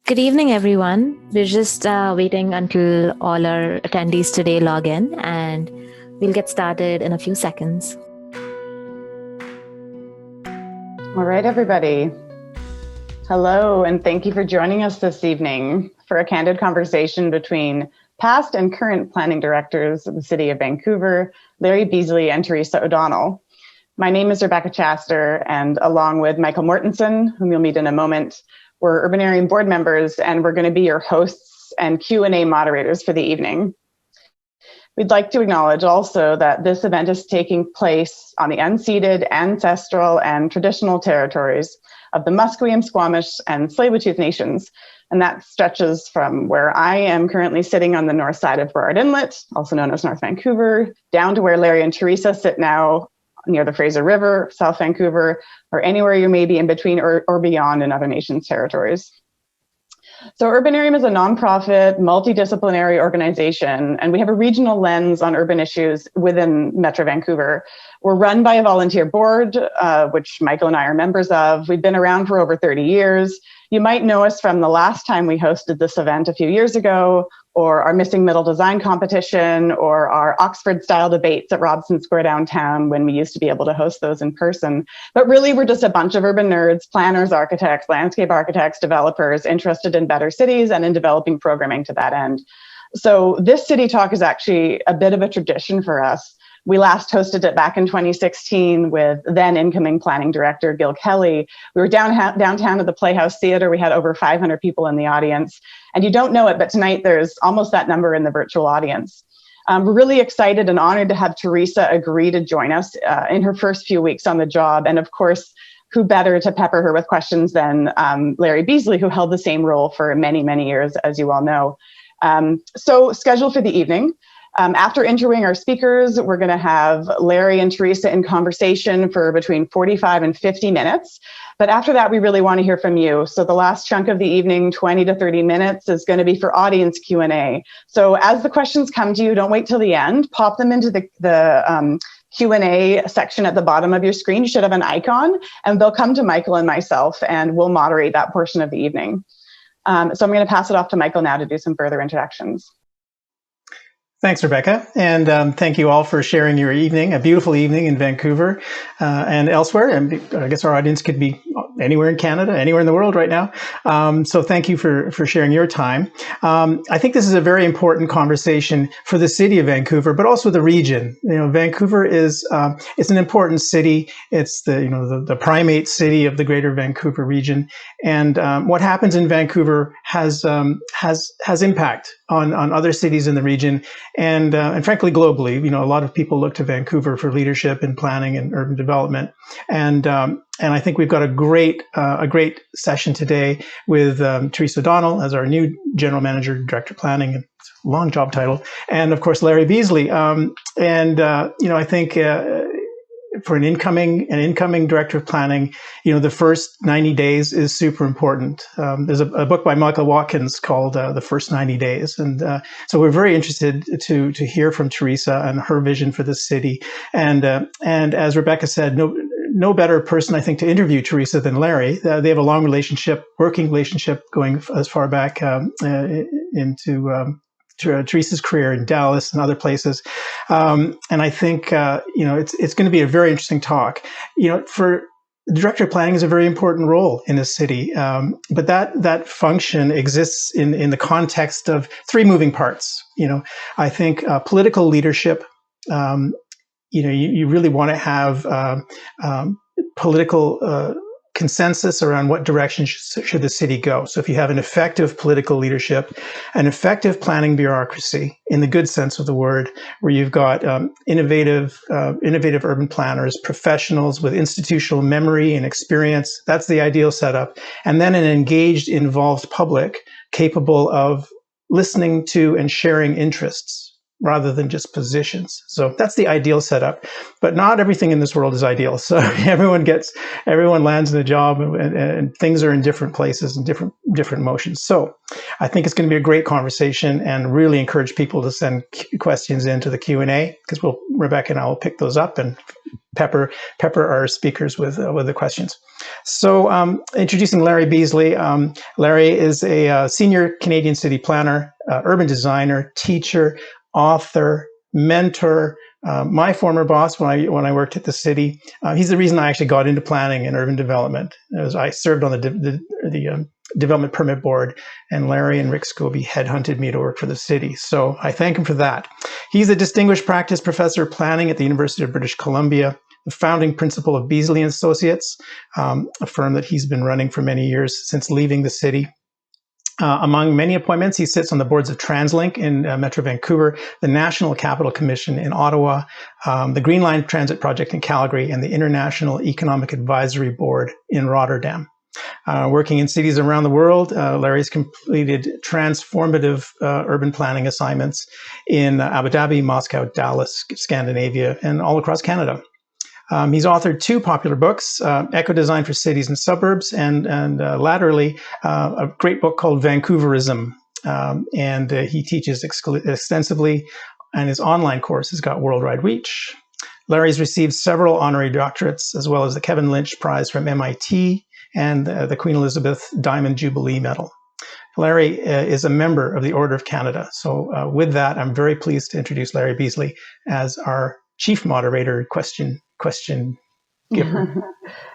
Good evening, everyone. We're just waiting until all our attendees today log in, and we'll get started in a few seconds. All right, everybody. Hello, and thank you for joining us this evening for a candid conversation between past and current planning directors of the City of Vancouver, Larry Beasley and Theresa O'Donnell. My name is Rebecca Chastor, and along with Michael Mortensen, whom you'll meet in a moment, we're Urbanarium board members, and we're going to be your hosts and Q&A moderators for the evening. We'd like to acknowledge also that this event is taking place on the unceded, ancestral, and traditional territories of the Musqueam, Squamish, and Tsleil-Waututh nations. And that stretches from where I am currently sitting on the north side of Burrard Inlet, also known as North Vancouver, down to where Larry and Theresa sit now near the Fraser River, South Vancouver, or anywhere you may be in between or beyond in other nations' territories. So Urbanarium is a nonprofit, multidisciplinary organization, and we have a regional lens on urban issues within Metro Vancouver. We're run by a volunteer board, which Michael and I are members of. We've been around for over 30 years. You might know us from the last time we hosted this event a few years ago, or our Missing Middle Design competition, or our Oxford-style debates at Robson Square downtown when we used to be able to host those in person. But really, we're just a bunch of urban nerds, planners, architects, landscape architects, developers interested in better cities and in developing programming to that end. So this City Talk is actually a bit of a tradition for us. We last hosted it back in 2016 with then incoming planning director Gil Kelly. We were downtown at the Playhouse Theatre. We had over 500 people in the audience. And you don't know it, but tonight there's almost that number in the virtual audience. We're really excited and honored to have Theresa agree to join us in her first few weeks on the job. And of course, who better to pepper her with questions than Larry Beasley, who held the same role for many, many years, as you all know. So schedule for the evening. After interviewing our speakers, we're going to have Larry and Theresa in conversation for between 45 and 50 minutes. But after that, we really want to hear from you. So the last chunk of the evening, 20 to 30 minutes, is going to be for audience Q&A. So as the questions come to you, don't wait till the end. Pop them into the Q&A section at the bottom of your screen. You should have an icon, and they'll come to Michael and myself, and we'll moderate that portion of the evening. So I'm going to pass it off to Michael now to do some further introductions. Thanks, Rebecca, and thank you all for sharing your evening, a beautiful evening in Vancouver and elsewhere. And I guess our audience could be anywhere in Canada, anywhere in the world right now. So thank you for sharing your time. I think this is a very important conversation for the city of Vancouver, but also the region. You know, Vancouver is it's an important city. It's the primate city of the Greater Vancouver region, and what happens in Vancouver has impact on other cities in the region. And frankly, globally, you know, a lot of people look to Vancouver for leadership in planning and urban development. And I think we've got a great session today with Theresa O'Donnell as our new General Manager, Director of Planning, and long job title, and of course Larry Beasley. You know, I think for an incoming Director of Planning, you know, the first 90 days is super important. There's a book by Michael Watkins called The First 90 Days. And so we're very interested to hear from Theresa and her vision for the city. And as Rebecca said, no better person, I think, to interview Theresa than Larry. They have a long working relationship going as far back into Theresa's career in Dallas and other places. And I think, you know, it's going to be a very interesting talk. You know, for the Director of Planning is a very important role in a city, but that function exists in the context of three moving parts. You know, I think political leadership. You know, you really want to have political consensus around what direction should the city go. So if you have an effective political leadership, an effective planning bureaucracy, in the good sense of the word, where you've got innovative urban planners, professionals with institutional memory and experience, that's the ideal setup. And then an engaged, involved public capable of listening to and sharing interests. rather than just positions. So that's the ideal setup, but not everything in this world is ideal. So everyone lands in a job, and things are in different places and different motions. So I think it's going to be a great conversation, and really encourage people to send questions into the Q&A, because Rebecca and I will pick those up and pepper our speakers with the questions. So introducing Larry Beasley. Larry is a senior Canadian city planner, urban designer, teacher, author, mentor, my former boss when I worked at the city. He's the reason I actually got into planning and urban development. I served on the development permit board, and Larry and Rick Scobie headhunted me to work for the city. So I thank him for that. He's a distinguished practice professor of planning at the University of British Columbia, the founding principal of Beasley and Associates, a firm that he's been running for many years since leaving the city. Among many appointments, he sits on the boards of TransLink in Metro Vancouver, the National Capital Commission in Ottawa, the Green Line Transit Project in Calgary, and the International Economic Advisory Board in Rotterdam. Working in cities around the world, Larry's completed transformative urban planning assignments in Abu Dhabi, Moscow, Dallas, Scandinavia, and all across Canada. He's authored 2 popular books, Eco Design for Cities and Suburbs, and laterally a great book called Vancouverism. And he teaches extensively, and his online course has got worldwide reach. Larry's received several honorary doctorates, as well as the Kevin Lynch Prize from MIT and the Queen Elizabeth Diamond Jubilee Medal. Larry is a member of the Order of Canada. So with that, I'm very pleased to introduce Larry Beasley as our chief moderator, question giver.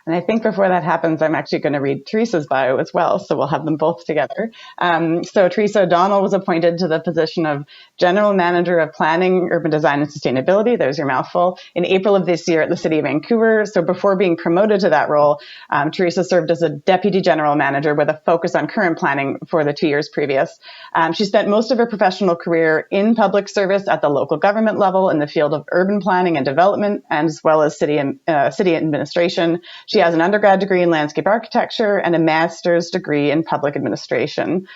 And I think before that happens, I'm actually going to read Theresa's bio as well, so we'll have them both together. So Theresa O'Donnell was appointed to the position of General Manager of Planning, Urban Design and Sustainability, there's your mouthful, in April of this year at the City of Vancouver. So before being promoted to that role, Theresa served as a Deputy General Manager with a focus on current planning for the 2 years previous. She spent most of her professional career in public service at the local government level in the field of urban planning and development, as well as city administration. She has an undergrad degree in landscape architecture and a master's degree in public administration.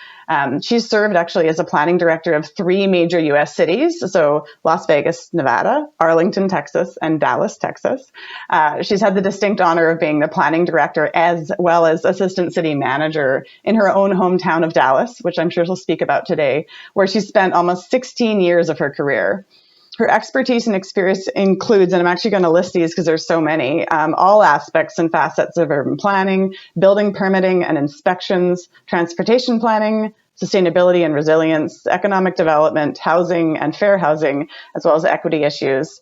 She's served actually as a planning director of 3 major U.S. cities, so Las Vegas, Nevada, Arlington, Texas, and Dallas, Texas. She's had the distinct honor of being the planning director as well as assistant city manager in her own hometown of Dallas, which I'm sure she'll speak about today, where she spent almost 16 years of her career. Her expertise and experience includes, and I'm actually going to list these because there's so many, all aspects and facets of urban planning, building permitting and inspections, transportation planning, sustainability and resilience, economic development, housing and fair housing, as well as equity issues.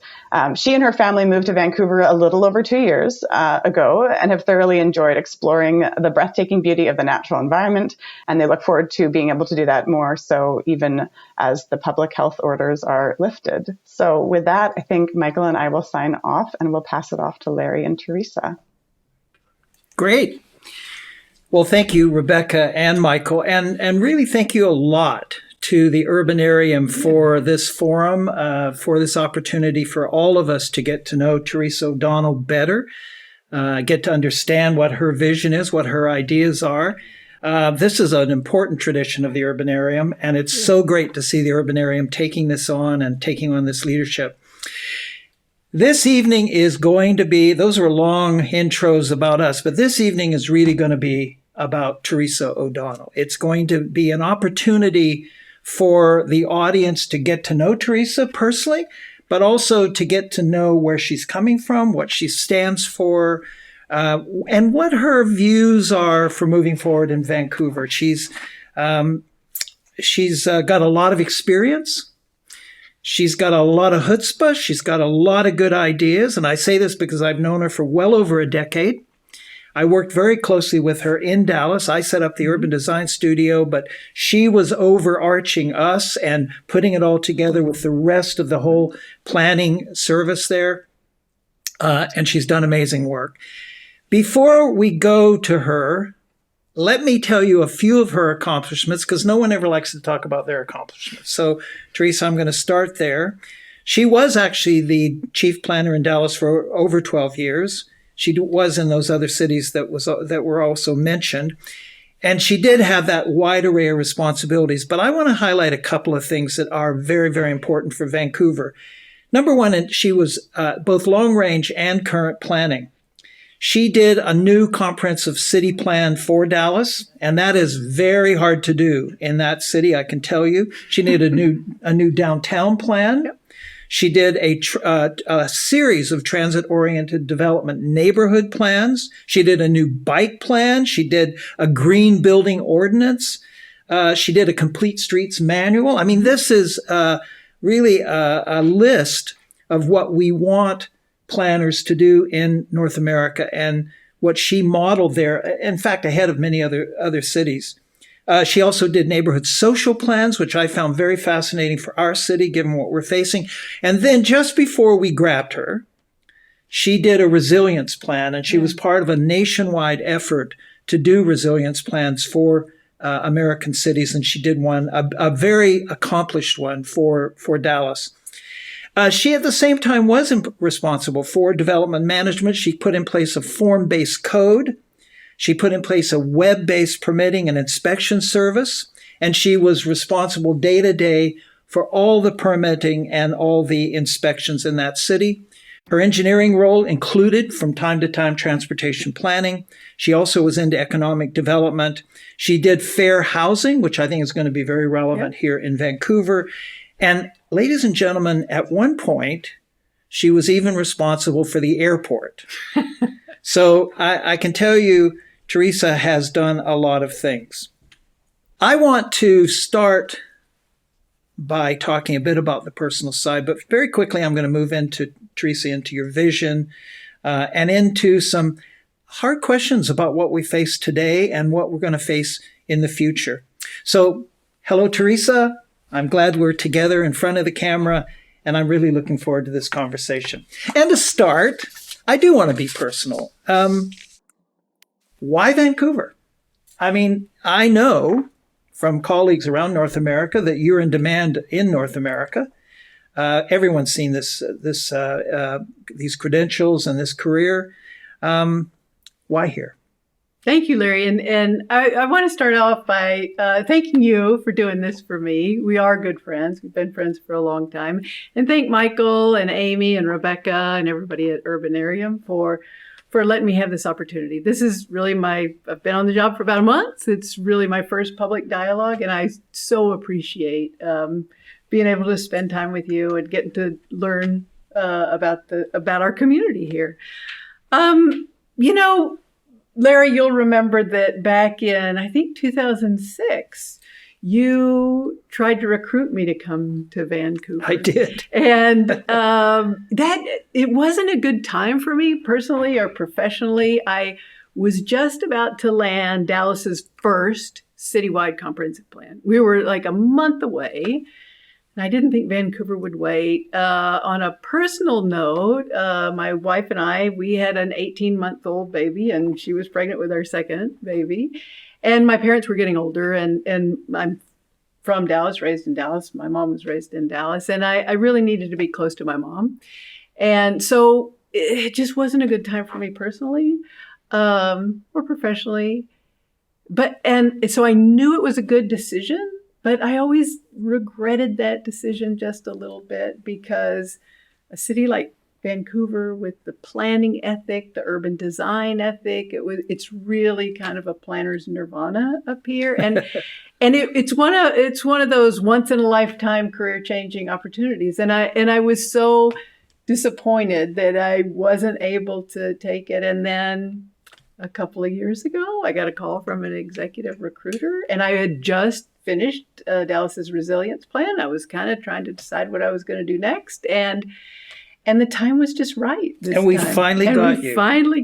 She and her family moved to Vancouver a little over 2 years ago and have thoroughly enjoyed exploring the breathtaking beauty of the natural environment. And they look forward to being able to do that more so even as the public health orders are lifted. So with that, I think Michael and I will sign off, and we'll pass it off to Larry and Theresa. Great. Well, thank you, Rebecca and Michael, and really thank you a lot to the Urbanarium for this forum, for this opportunity for all of us to get to know Theresa O'Donnell better, get to understand what her vision is, what her ideas are. This is an important tradition of the Urbanarium, and it's so great to see the Urbanarium taking this on and taking on this leadership. This evening is going to be, those are long intros about us, but this evening is really going to be about Theresa O'Donnell. It's going to be an opportunity for the audience to get to know Theresa personally, but also to get to know where she's coming from, what she stands for, and what her views are for moving forward in Vancouver. She's got a lot of experience. She's got a lot of chutzpah. She's got a lot of good ideas. And I say this because I've known her for well over a decade. I worked very closely with her in Dallas. I set up the urban design studio, but she was overarching us and putting it all together with the rest of the whole planning service there. And she's done amazing work. Before we go to her, let me tell you a few of her accomplishments, because no one ever likes to talk about their accomplishments. So, Theresa, I'm going to start there. She was actually the chief planner in Dallas for over 12 years. She was in those other cities that were also mentioned. And she did have that wide array of responsibilities. But I want to highlight a couple of things that are very, very important for Vancouver. Number one, she was both long range and current planning. She did a new comprehensive city plan for Dallas, and that is very hard to do in that city, I can tell you. She did a new downtown plan. Yep. She did a series of transit-oriented development neighborhood plans. She did a new bike plan. She did a green building ordinance. She did a complete streets manual. I mean, this is really a list of what we want planners to do in North America and what she modeled there, in fact, ahead of many other cities. She also did neighborhood social plans, which I found very fascinating for our city, given what we're facing. And then just before we grabbed her, she did a resilience plan, and she was part of a nationwide effort to do resilience plans for American cities. And she did one, a very accomplished one for Dallas. She at the same time was responsible for development management. She put in place a form-based code. She put in place a web-based permitting and inspection service. And she was responsible day to day for all the permitting and all the inspections in that city. Her engineering role included, from time to time, transportation planning. She also was into economic development. She did fair housing, which I think is going to be very relevant here in Vancouver. And ladies and gentlemen, at one point, she was even responsible for the airport. So I can tell you, Theresa has done a lot of things. I want to start by talking a bit about the personal side, but very quickly I'm going to move into, Theresa, into your vision and into some hard questions about what we face today and what we're going to face in the future. So, hello, Theresa. I'm glad we're together in front of the camera, and I'm really looking forward to this conversation. And to start, I do want to be personal. Why Vancouver? I mean, I know from colleagues around North America that you're in demand in North America. Everyone's seen these credentials and this career. Why here? Thank you, Larry. And I want to start off by thanking you for doing this for me. We are good friends. We've been friends for a long time. And thank Michael and Amy and Rebecca and everybody at Urbanarium for letting me have this opportunity. This is really I've been on the job for about a month. It's really my first public dialogue, and I so appreciate being able to spend time with you and getting to learn about our community here. Larry, you'll remember that back in, I think, 2006, you tried to recruit me to come to Vancouver. I did. And it wasn't a good time for me personally or professionally. I was just about to land Dallas's first citywide comprehensive plan. We were like a month away. And I didn't think Vancouver would wait. On a personal note, my wife and I, we had an 18-month-old baby, and she was pregnant with our second baby. And my parents were getting older, and I'm from Dallas, raised in Dallas. My mom was raised in Dallas, and I really needed to be close to my mom. And so it just wasn't a good time for me personally or professionally. And so I knew it was a good decision. But I always regretted that decision just a little bit, because a city like Vancouver, with the planning ethic, the urban design ethic, it's really kind of a planner's nirvana up here, and it's one of those once in a lifetime career changing opportunities, and I was so disappointed that I wasn't able to take it. And then a couple of years ago, I got a call from an executive recruiter, and I had just finished Dallas's resilience plan. I was kind of trying to decide what I was going to do next, and the time was just right. And we finally got you. We finally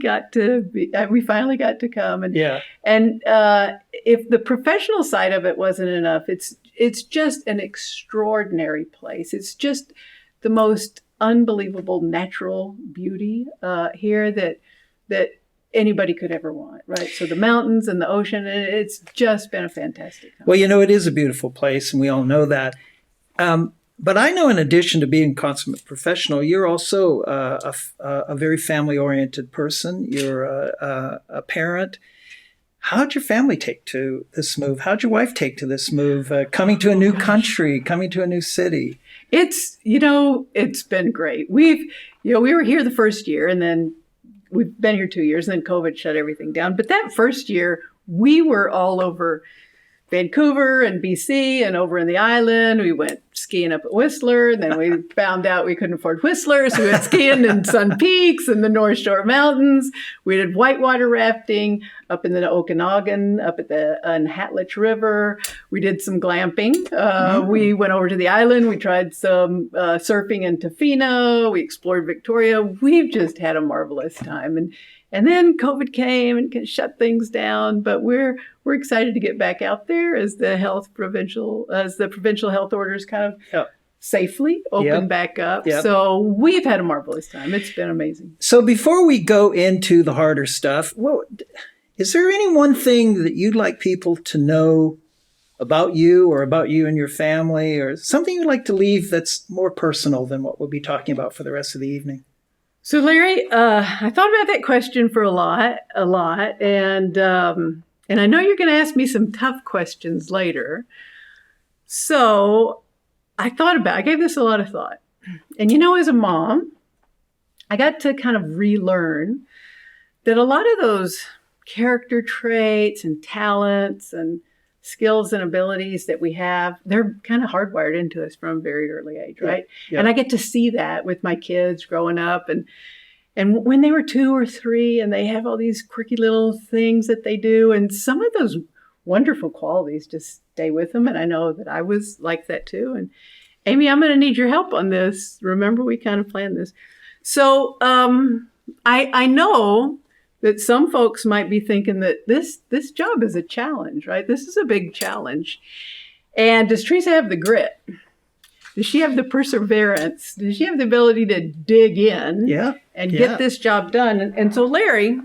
got to come. And if the professional side of it wasn't enough, it's just an extraordinary place. It's just the most unbelievable natural beauty here that anybody could ever want, right? So the mountains and the ocean, and it's just been a fantastic time. Well, it is a beautiful place, and we all know that. But I know, in addition to being a consummate professional, you're also a very family-oriented person. You're a parent. How'd your family take to this move? How'd your wife take to this move? Coming to a new country, coming to a new city. It's been great. We were here the first year, and then we've been here 2 years, and then COVID shut everything down. But that first year, we were all over Vancouver and BC and over in the island. We went skiing up at Whistler, and then we found out we couldn't afford Whistler, so we went skiing in Sun Peaks and the North Shore Mountains. We did whitewater rafting up in the Okanagan, up at the Untitled River. We did some glamping. We went over to the island. We tried some surfing in Tofino. We explored Victoria. We've just had a marvelous time. And then COVID came and shut things down, but we're excited to get back out there as the provincial health orders kind of safely open back up. Yep. So we've had a marvelous time. It's been amazing. So before we go into the harder stuff, is there any one thing that you'd like people to know about you or about you and your family, or something you'd like to leave that's more personal than what we'll be talking about for the rest of the evening? So Larry, I thought about that question for a lot, and I know you're going to ask me some tough questions later. So I gave this a lot of thought. And as a mom, I got to kind of relearn that a lot of those character traits and talents and skills and abilities that we have, they're kind of hardwired into us from a very early age, right? Yeah. And I get to see that with my kids growing up, and when they were 2 or 3, and they have all these quirky little things that they do, and some of those wonderful qualities just stay with them. And I know that I was like that too. And Amy, I'm going to need your help on this. Remember, we kind of planned this. So I know that some folks might be thinking that this job is a challenge, right? This is a big challenge. And does Theresa have the grit? Does she have the perseverance? Does she have the ability to dig in and get this job done? And so, Larry,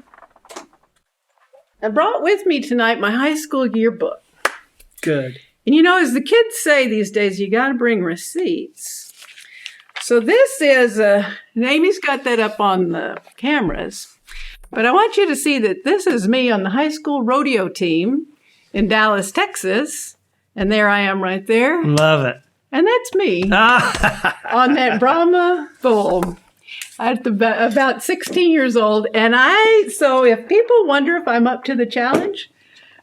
I brought with me tonight my high school yearbook. Good. And as the kids say these days, you got to bring receipts. So this is, and Amy's got that up on the cameras. But I want you to see that this is me on the high school rodeo team in Dallas, Texas. And there I am right there. Love it. And that's me on that Brahma bull at about 16 years old. And so if people wonder if I'm up to the challenge,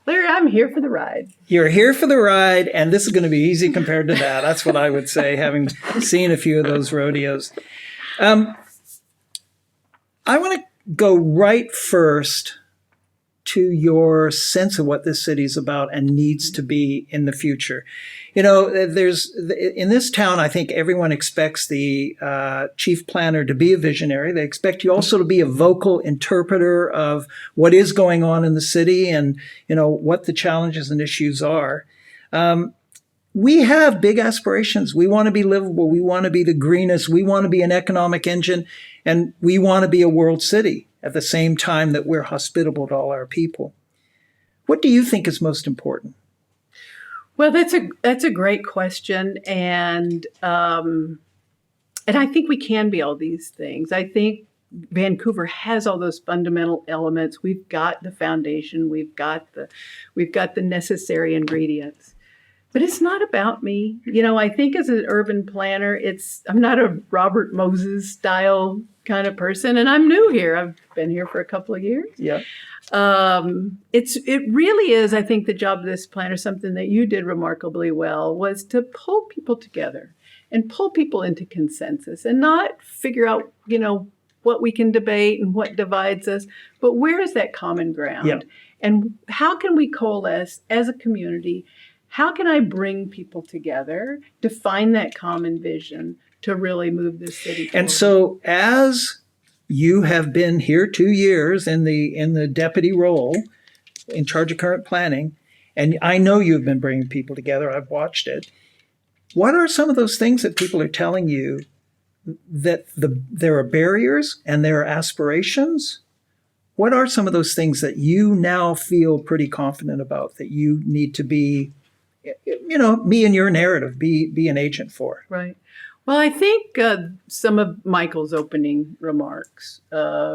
Larry, I'm here for the ride. You're here for the ride, and this is going to be easy compared to that. That's what I would say, having seen a few of those rodeos. I want to go right first to your sense of what this city is about and needs to be in the future. There's in this town, I think everyone expects the chief planner to be a visionary. They expect you also to be a vocal interpreter of what is going on in the city and, what the challenges and issues are. We have big aspirations. We want to be livable. We want to be the greenest. We want to be an economic engine, and we want to be a world city at the same time that we're hospitable to all our people. What do you think is most important? Well, that's a great question, and I think we can be all these things. I think Vancouver has all those fundamental elements. We've got the foundation. We've got the necessary ingredients. But it's not about me. I think as an urban planner, I'm not a Robert Moses style kind of person, and I'm new here. I've been here for a couple of years. Yeah. It really is, I think, the job of this planner, something that you did remarkably well, was to pull people together and pull people into consensus and not figure out, what we can debate and what divides us, but where is that common ground? Yeah. And how can we coalesce as a community? How can I bring people together to find that common vision to really move this city forward? And so as you have been here 2 years in the deputy role in charge of current planning, and I know you've been bringing people together. I've watched it. What are some of those things that people are telling you that there are barriers and there are aspirations? What are some of those things that you now feel pretty confident about that you need to be, me and your narrative, be an agent for? Right. Well, I think some of Michael's opening remarks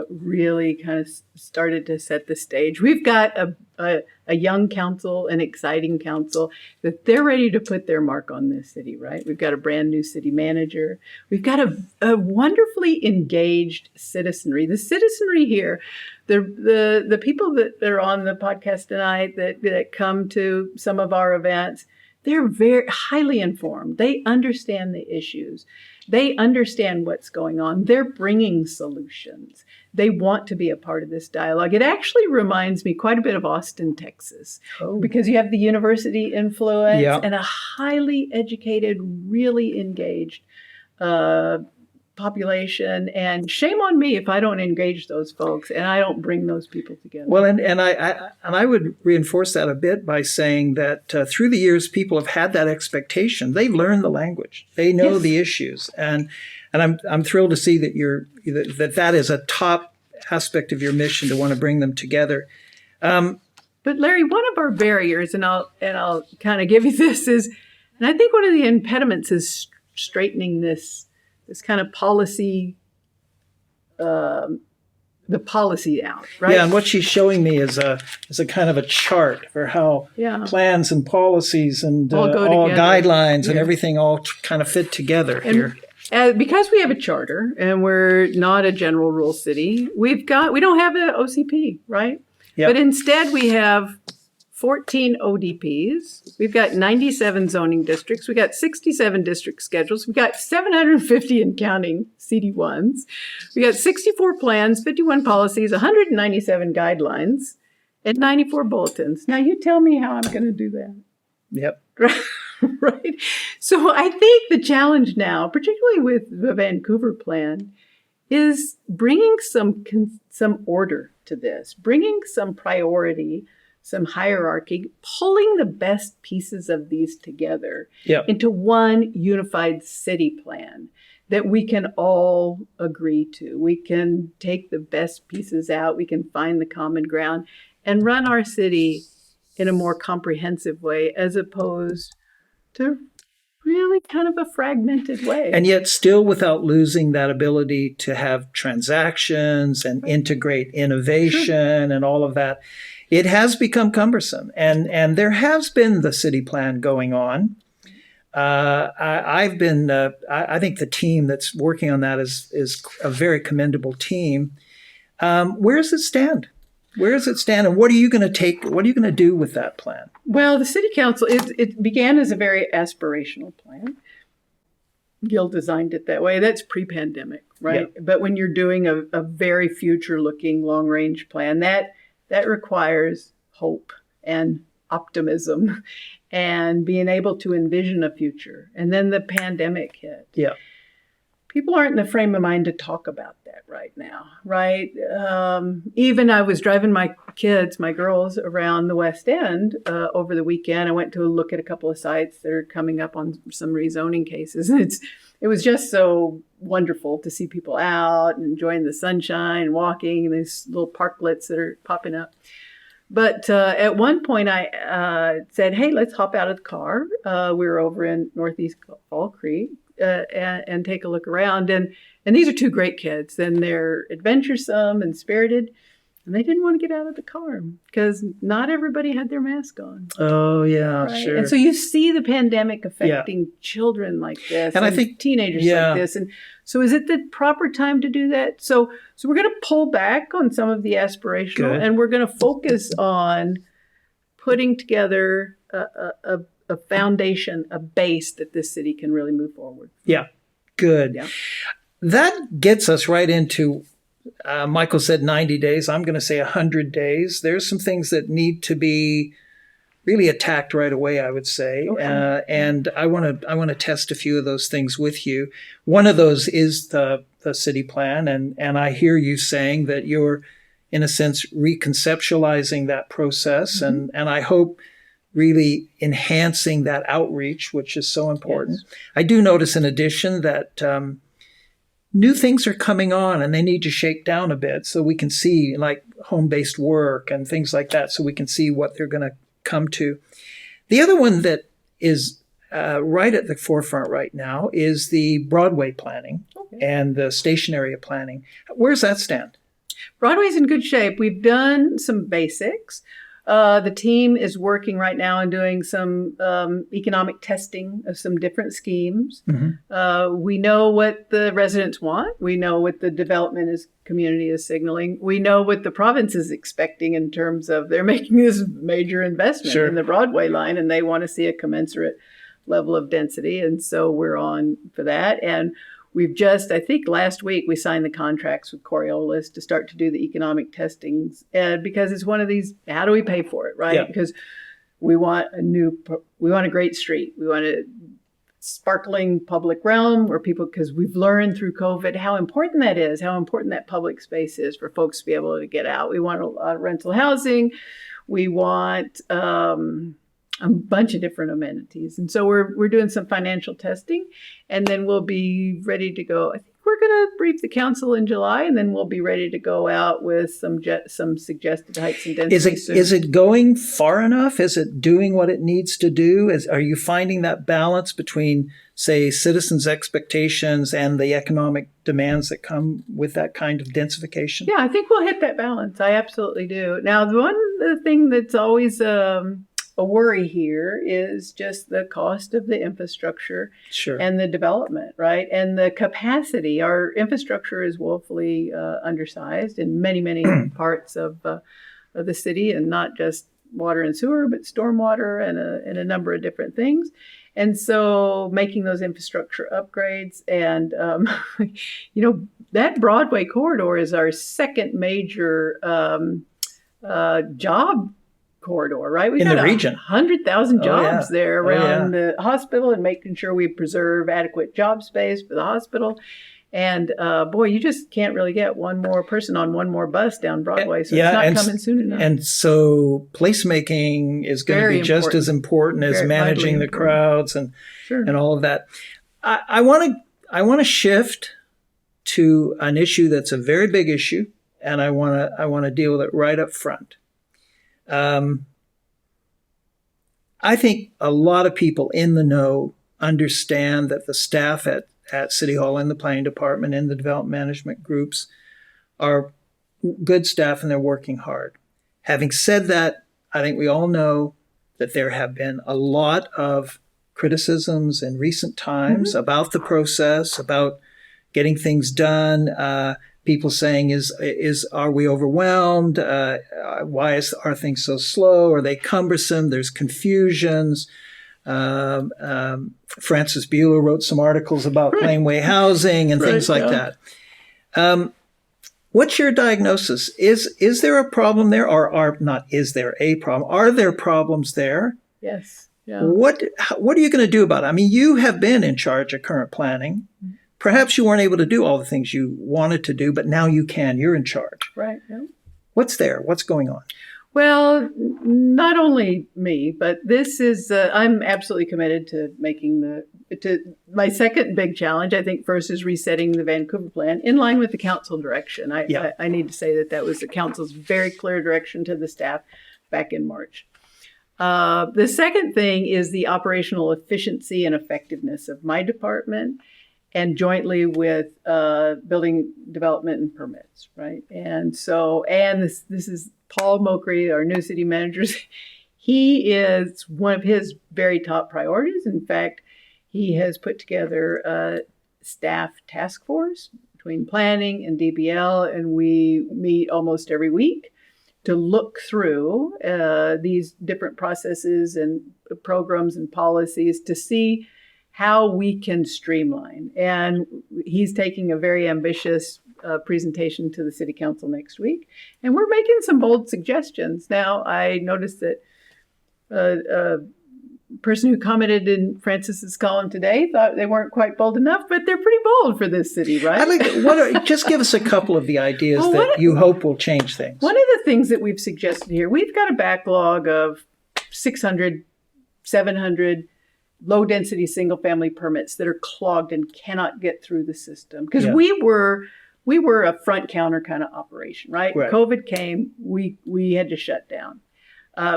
really kind of started to set the stage. We've got a young council, an exciting council, that they're ready to put their mark on this city, right? We've got a brand new city manager. We've got a wonderfully engaged citizenry. The citizenry here, the people that are on the podcast tonight that come to some of our events, they're very highly informed. They understand the issues. They understand what's going on. They're bringing solutions. They want to be a part of this dialogue. It actually reminds me quite a bit of Austin, Texas, because you have the university influence and a highly educated, really engaged population. And shame on me if I don't engage those folks and I don't bring those people together. Well, and I would reinforce that a bit by saying that through the years, people have had that expectation. They learn the language. They know the issues, and I'm thrilled to see that that is a top aspect of your mission to want to bring them together. But Larry, one of our barriers, and I'll kind of give you this is, and I think one of the impediments is straightening this kind of policy, the policy out, right? Yeah, and what she's showing me is a kind of a chart for how plans and policies and all guidelines and everything all kind of fit together here. Because we have a charter and we're not a general rule city, we don't have an OCP, right? Yep. But instead we have 14 ODPs. We've got 97 zoning districts. We've got 67 district schedules. We've got 750 and counting CD1s. We got 64 plans, 51 policies, 197 guidelines, and 94 bulletins. Now you tell me how I'm going to do that. Yep. Right? So I think the challenge now, particularly with the Vancouver plan, is bringing some order to this, bringing some priority, some hierarchy, pulling the best pieces of these together into one unified city plan that we can all agree to. We can take the best pieces out, we can find the common ground, and run our city in a more comprehensive way, as opposed to really kind of a fragmented way. And yet still without losing that ability to have transactions and integrate innovation and all of that. It has become cumbersome, and there has been the city plan going on. I think the team that's working on that is a very commendable team. Where does it stand? Where does it stand, and what are you going to do with that plan? Well, the city council, it began as a very aspirational plan. Gil designed it that way. That's pre-pandemic, right? Yeah. But when you're doing a very future-looking long-range plan, that requires hope and optimism and being able to envision a future. And then the pandemic hit. Yeah. People aren't in the frame of mind to talk about that right now, right? Even I was driving my girls, around the West End over the weekend. I went to look at a couple of sites that are coming up on some rezoning cases. It was just so wonderful to see people out and enjoying the sunshine, walking, and these little parklets that are popping up. But at one point I said, hey, let's hop out of the car. We were over in Northeast Fall Creek and take a look around. And these are two great kids, and they're adventuresome and spirited. And they didn't want to get out of the car because not everybody had their mask on. Oh, yeah, right? Sure. And so you see the pandemic affecting children like this, and I think teenagers like this. And so is it the proper time to do that? So we're going to pull back on some of the aspirational, and we're going to focus on putting together a foundation, a base that this city can really move forward. Yeah, good. Yeah. That gets us right into Michael said 90 days. I'm going to say 100 days. There's some things that need to be really attacked right away, I would say. Okay. And I want to test a few of those things with you. One of those is the city plan. And I hear you saying that you're, in a sense, reconceptualizing that process. Mm-hmm. And I hope really enhancing that outreach, which is so important. Yes. I do notice, in addition, that new things are coming on and they need to shake down a bit so we can see, like home-based work and things like that, so we can see what they're going to come to. The other one that is right at the forefront right now is the Broadway planning and the station area planning. Where's that stand? Broadway's in good shape. We've done some basics. The team is working right now and doing some economic testing of some different schemes. We know what the residents want. We know what the development community is signaling. We know what the province is expecting in terms of they're making this major investment in the Broadway line, and they want to see a commensurate level of density. And so we're on for that. And we've just, I think last week, we signed the contracts with Coriolis to start to do the economic testings because it's one of these, how do we pay for it, right? Yeah. Because we want a great street. We want a sparkling public realm where people, because we've learned through COVID how important that is, how important that public space is for folks to be able to get out. We want a lot of rental housing. We want a bunch of different amenities. And so we're doing some financial testing, and then we'll be ready to go. I think we're going to brief the council in July, and then we'll be ready to go out with some suggested heights and densities. Is it going far enough? Is it doing what it needs to do? Are you finding that balance between, say, citizens' expectations and the economic demands that come with that kind of densification? Yeah, I think we'll hit that balance. I absolutely do. Now, the thing that's always a worry here is just the cost of the infrastructure and the development, right? And the capacity. Our infrastructure is woefully undersized in many, many parts of the city, and not just water and sewer, but stormwater and a number of different things. And so making those infrastructure upgrades and, that Broadway corridor is our second major job corridor, right? We've in got the region, 100,000 jobs there around the hospital, and making sure we preserve adequate job space for the hospital. And boy, you just can't really get one more person on one more bus down Broadway, so it's not coming soon enough. And so placemaking is going to be just as important as managing the crowds and all of that. I want to shift to an issue that's a very big issue, and I want to deal with it right up front. I think a lot of people in the know understand that the staff at City Hall, in the planning department, in the development management groups are good staff, and they're working hard. Having said that, I think we all know that there have been a lot of criticisms in recent times about the process, about getting things done. People saying, are we overwhelmed? Why are things so slow? Are they cumbersome? There's confusions. Francis Bueller wrote some articles about laneway housing and things like that. What's your diagnosis? Is there a problem there, or not? Is there a problem? Are there problems there? Yes. Yeah. What are you going to do about it? I mean, you have been in charge of current planning. Perhaps you weren't able to do all the things you wanted to do, but now you can. You're in charge. Right. Yeah. What's there? What's going on? Well, not only me, but this is, I'm absolutely committed to making my second big challenge. I think first is resetting the Vancouver plan in line with the council direction. I need to say that was the council's very clear direction to the staff back in March. The second thing is the operational efficiency and effectiveness of my department, and jointly with building development and permits, right? And so, this is Paul Mokry, our new city manager. He is one of his very top priorities. In fact, he has put together a staff task force between planning and DBL, and we meet almost every week to look through these different processes and programs and policies to see how we can streamline. And he's taking a very ambitious presentation to the City Council next week. And we're making some bold suggestions. Now, I noticed that a person who commented in Francis's column today thought they weren't quite bold enough, but they're pretty bold for this city, right? Just give us a couple of the ideas that you hope will change things. One of the things that we've suggested here, we've got a backlog of 600, 700 low-density single-family permits that are clogged and cannot get through the system. Because we were a front counter kind of operation, right? COVID came, we had to shut down.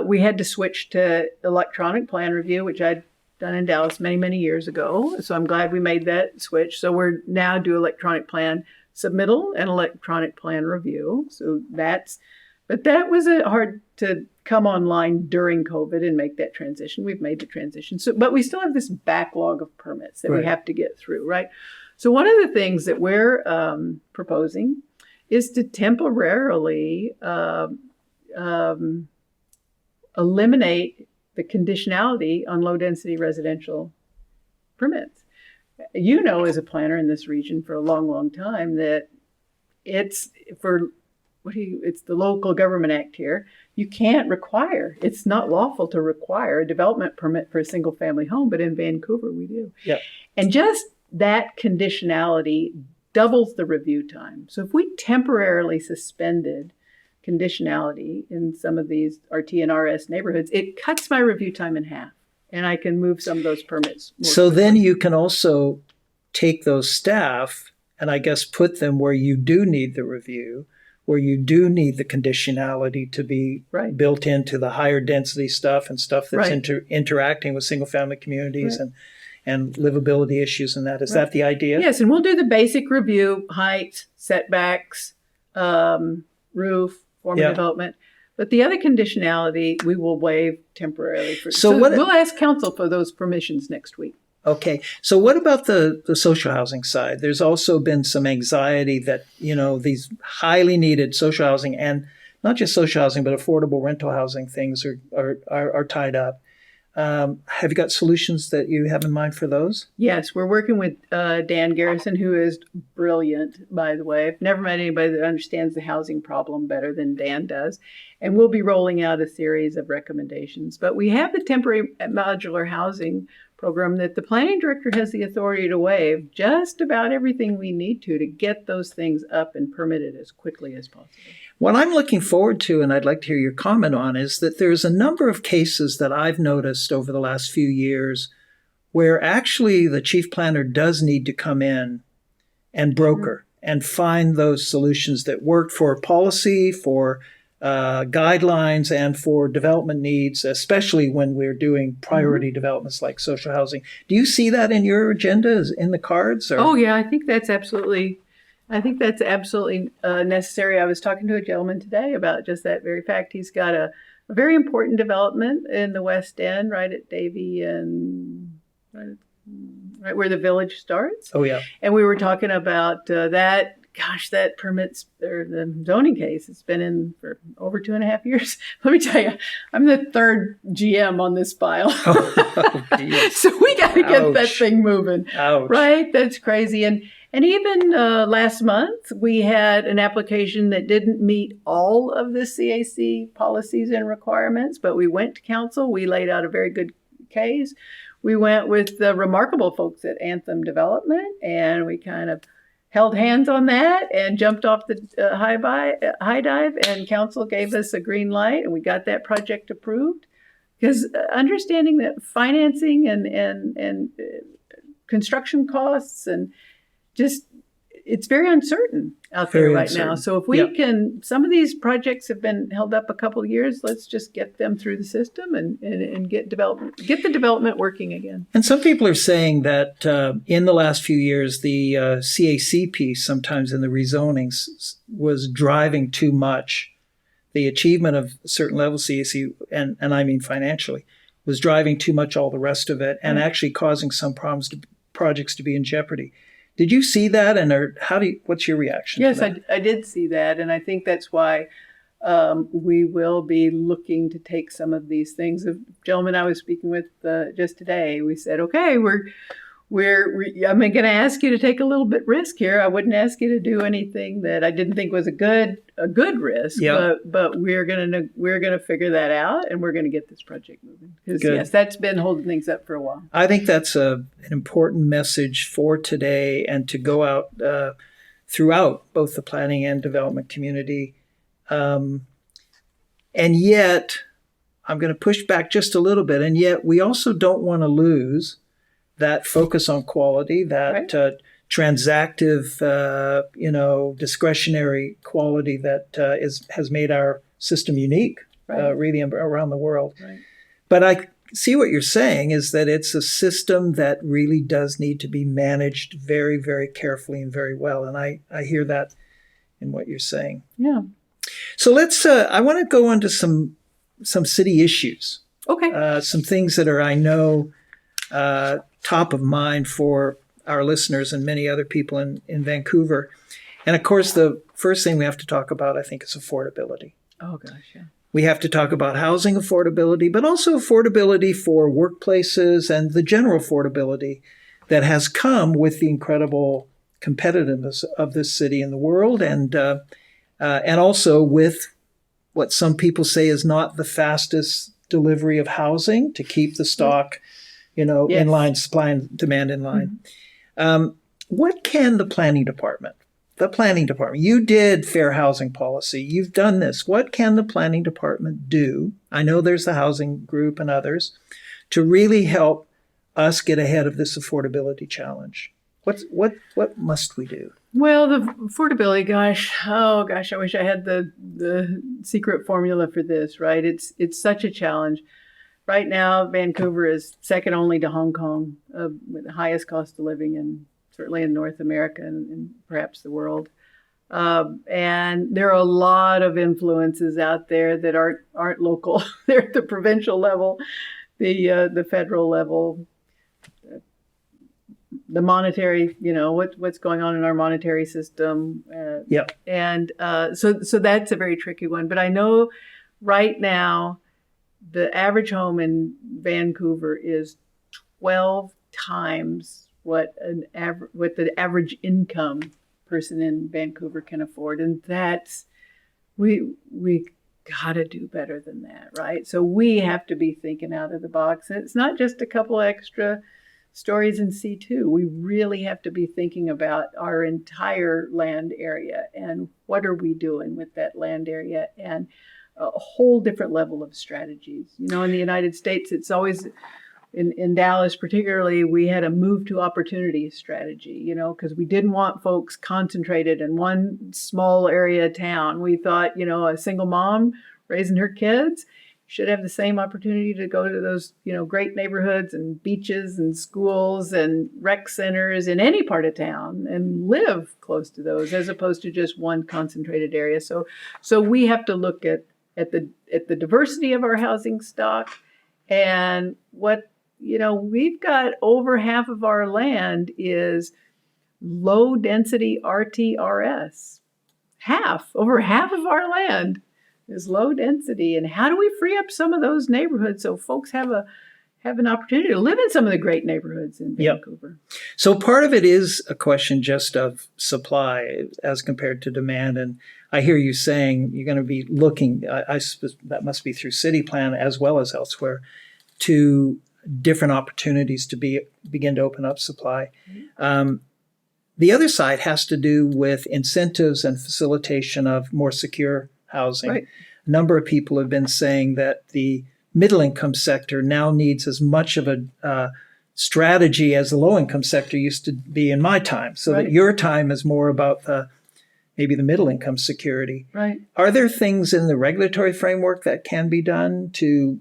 We had to switch to electronic plan review, which I'd done in Dallas many, many years ago. So I'm glad we made that switch. So we're now do electronic plan submittal and electronic plan review. So but But that was hard to come online during COVID and make that transition. We've made the transition. But we still have this backlog of permits that we have to get through, right? So one of the things that we're proposing is to temporarily eliminate the conditionality on low-density residential permits. You know, as a planner in this region for a long, long time, that it's the Local Government Act here. You can't require, it's not lawful to require a development permit for a single family home, but in Vancouver we do. Yep. And just that conditionality doubles the review time. So if we temporarily suspended conditionality in some of these RT and RS neighborhoods, it cuts my review time in half, and I can move some of those permits more So quickly. then you can also take those staff and I guess put them where you do need the review, where you do need the conditionality to be built into the higher density stuff and stuff that's interacting with single family communities and livability issues and that. Is that the idea? Yes, and we'll do the basic review, height, setbacks, roof, form of development. But the other conditionality we will waive temporarily. We'll ask council for those permissions next week. Okay. So what about the social housing side? There's also been some anxiety that, these highly needed social housing and not just social housing, but affordable rental housing things are tied up. Have you got solutions that you have in mind for those? Yes, we're working with Dan Garrison, who is brilliant, by the way. I've never met anybody that understands the housing problem better than Dan does. And we'll be rolling out a series of recommendations. But we have the temporary modular housing program that the planning director has the authority to waive just about everything we need to get those things up and permitted as quickly as possible. What I'm looking forward to, and I'd like to hear your comment on, is that there's a number of cases that I've noticed over the last few years where actually the chief planner does need to come in and broker and find those solutions that work for policy, for guidelines, and for development needs, especially when we're doing priority developments like social housing. Do you see that in your agenda, in the cards? Or? Oh, yeah, I think that's absolutely necessary. I was talking to a gentleman today about just that very fact. He's got a very important development in the West End, right at Davie and right where the village starts. Oh, yeah. And we were talking about that. Gosh, that permits, or the zoning case, it's been in for over 2.5 years. Let me tell you, I'm the third GM on this file. So we got to get that thing moving. Ouch. Right? That's crazy. And even last month, we had an application that didn't meet all of the CAC policies and requirements, but we went to council. We laid out a very good case. We went with the remarkable folks at Anthem Development, and we kind of held hands on that and jumped off the high dive, and council gave us a green light, and we got that project approved. Because understanding that financing and construction costs and just, it's very uncertain out there right now. So if we can, some of these projects have been held up a couple of years, let's just get them through the system and get the development working again. And some people are saying that in the last few years, the CAC piece, sometimes in the rezonings, was driving too much. The achievement of certain levels of CAC, and I mean financially, was driving too much all the rest of it, and actually causing some projects to be in jeopardy. Did you see that, and what's your reaction? Yes, to that? I did see that, and I think that's why we will be looking to take some of these things. A gentleman I was speaking with just today, we said, okay, I'm going to ask you to take a little bit risk here. I wouldn't ask you to do anything that I didn't think was a good risk, but we're going to figure that out, and we're going to get this project moving. Because yes, that's been holding things up for a while. I think that's an important message for today, and to go out throughout both the planning and development community. And yet, I'm going to push back just a little bit, and yet we also don't want to lose that focus on quality, that transactive, discretionary quality that has made our system unique, really around the world. Right. But I see what you're saying is that it's a system that really does need to be managed very, very carefully and very well. And I hear that in what you're saying. Yeah. So let's. I want to go on to some city issues. Okay. Some things that are, I know, top of mind for our listeners and many other people in Vancouver. And of course, the first thing we have to talk about, I think, is affordability. Oh, gosh, yeah. We have to talk about housing affordability, but also affordability for workplaces and the general affordability that has come with the incredible competitiveness of this city in the world, and also with what some people say is not the fastest delivery of housing to keep the stock, Yes. in line, supply and demand in line. What can the planning department, you did fair housing policy, you've done this. What can the planning department do? I know there's the housing group and others to really help us get ahead of this affordability challenge. What must we do? Well, the affordability, I wish I had the secret formula for this, right? It's such a challenge. Right now, Vancouver is second only to Hong Kong with the highest cost of living, and certainly in North America and perhaps the world. And there are a lot of influences out there that aren't local. They're at the provincial level, the federal level, the monetary, what's going on in our monetary system. And so that's a very tricky one. But I know right now the average home in Vancouver is 12 times what the average income person in Vancouver can afford, and that's we got to do better than that, right? So we have to be thinking out of the box, and it's not just a couple extra stories in C2. We really have to be thinking about our entire land area and what are we doing with that land area, and a whole different level of strategies. In the United States, it's always, in Dallas particularly, we had a move to opportunity strategy, because we didn't want folks concentrated in one small area of town. We thought, a single mom raising her kids should have the same opportunity to go to those, great neighborhoods and beaches and schools and rec centers in any part of town and live close to those, as opposed to just one concentrated area. So we have to look at the diversity of our housing stock, and we've got over half of our land is low density RTRS. Over half of our land is low density. And how do we free up some of those neighborhoods so folks have an opportunity to live in some of the great neighborhoods in Vancouver? Yep. So part of it is a question just of supply as compared to demand. And I hear you saying you're going to be looking, I suppose that must be through city plan as well as elsewhere, to different opportunities to begin to open up supply. The other side has to do with incentives and facilitation of more secure housing. Right. A number of people have been saying that the middle income sector now needs as much of a strategy as the low income sector used to be in my time. So that your time is more about maybe the middle income security. Right. Are there things in the regulatory framework that can be done to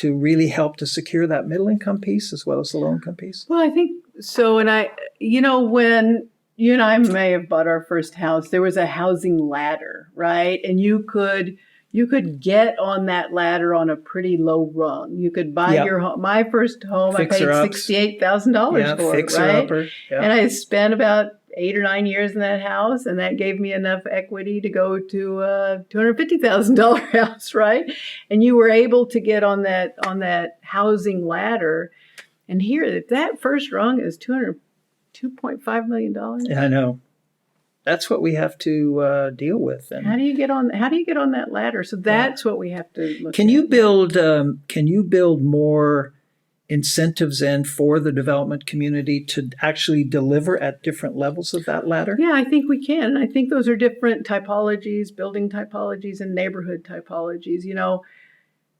really help to secure that middle income piece as well as the low income piece? Well, I think so. And when you and I may have bought our first house, there was a housing ladder, right? And you could get on that ladder on a pretty low rung. You could buy your home. My first home, I paid $68,000 for it, right? Yeah. And I spent about 8 or 9 years in that house, and that gave me enough equity to go to a $250,000 house, right? And you were able to get on that housing ladder. And here, if that first rung is $2.5 million. Yeah, I know. That's what we have to deal with. And how do you get on that ladder? So that's what we have to look at. Can you build more incentives in for the development community to actually deliver at different levels of that ladder? Yeah, I think we can. I think those are different typologies, building typologies and neighborhood typologies.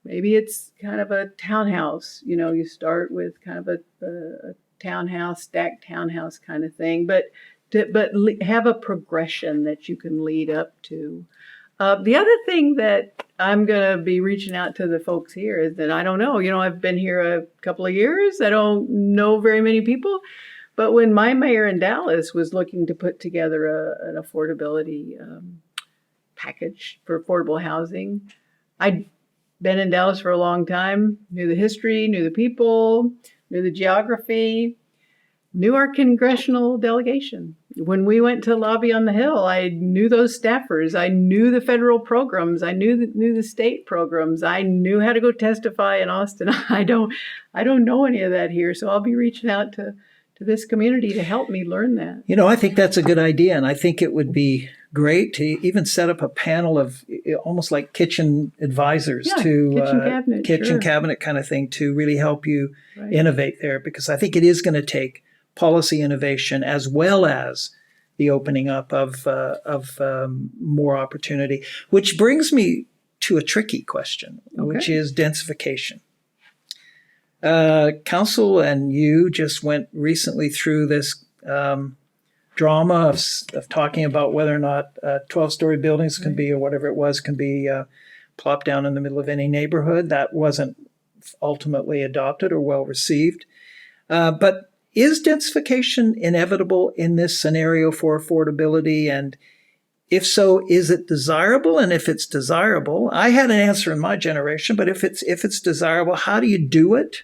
Maybe it's kind of a townhouse. You start with kind of a townhouse, stacked townhouse kind of thing, but have a progression that you can lead up to. The other thing that I'm going to be reaching out to the folks here is that I don't know. I've been here a couple of years. I don't know very many people. But when my mayor in Dallas was looking to put together an affordability package for affordable housing. I'd been in Dallas for a long time, knew the history, knew the people, knew the geography, knew our congressional delegation. When we went to lobby on the Hill, I knew those staffers. I knew the federal programs. I knew the state programs. I knew how to go testify in Austin. I don't know any of that here, so I'll be reaching out to this community to help me learn that. I think that's a good idea, and I think it would be great to even set up a panel of almost like kitchen advisors to kitchen cabinet kind of thing to really help you innovate there, because I think it is going to take policy innovation as well as the opening up of more opportunity, which brings me to a tricky question, which is densification. Council and you just went recently through this drama of talking about whether or not 12-story buildings can be, or whatever it was, can be plopped down in the middle of any neighborhood. That wasn't ultimately adopted or well received. But is densification inevitable in this scenario for affordability? And if so, is it desirable? And if it's desirable, I had an answer in my generation, but if it's desirable, how do you do it?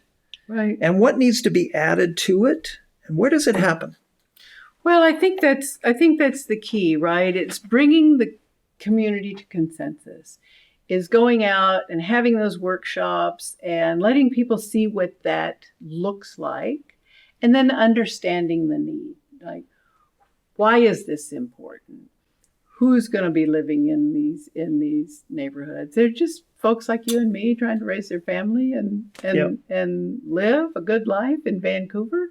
Right. And what needs to be added to it? And where does it happen? Well, I think that's the key, right? It's bringing the community to consensus, is going out and having those workshops and letting people see what that looks like, and then understanding the need. Like, why is this important? Who's going to be living in these neighborhoods? They're just folks like you and me trying to raise their family and live a good life in Vancouver.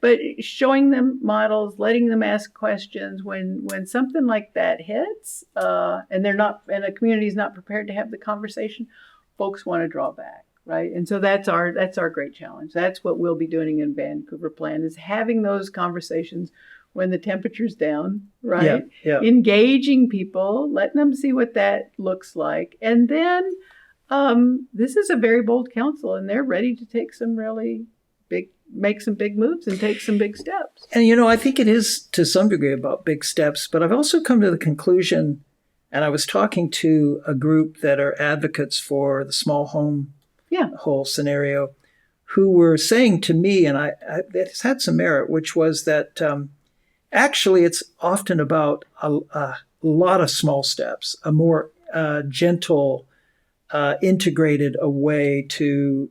But showing them models, letting them ask questions when something like that hits, and a community is not prepared to have the conversation, folks want to draw back, right? And so that's our great challenge. That's what we'll be doing in Vancouver Plan, is having those conversations when the temperature's down, right? Yeah. Engaging people, letting them see what that looks like, and then this is a very bold council, and they're ready to take some really make some big moves and take some big steps. And, I think it is to some degree about big steps, but I've also come to the conclusion, and I was talking to a group that are advocates for the small home whole scenario, who were saying to me, and it's had some merit, which was that actually it's often about a lot of small steps, a more gentle, integrated a way to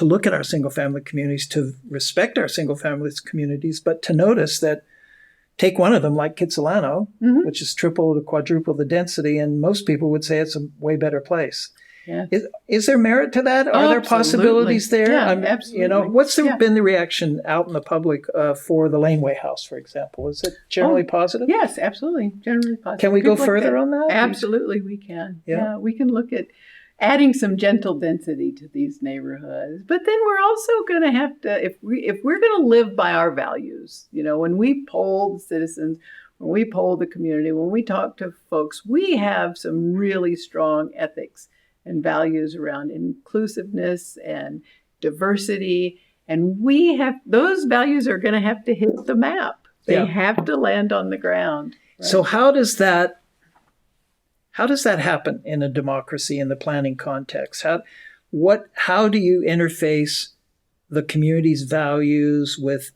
look at our single-family communities, to respect our single-family communities, but to notice that, take one of them like Kitsilano, which is triple to quadruple the density, and most people would say it's a way better place. Yeah. Is there merit to that? Are there possibilities there? Yeah, absolutely. What's been the reaction out in the public for the Laneway House, for example? Is it generally positive? Yes, absolutely. Generally positive. Can we go further on that? Absolutely, we can. Yeah, we can look at adding some gentle density to these neighborhoods. But then we're also going to have to, if we're going to live by our values, when we poll the citizens, when we poll the community, when we talk to folks, we have some really strong ethics and values around inclusiveness and diversity. And those values are going to have to hit the map. They have to land on the ground. Right? So how does that happen in a democracy in the planning context? How do you interface the community's values with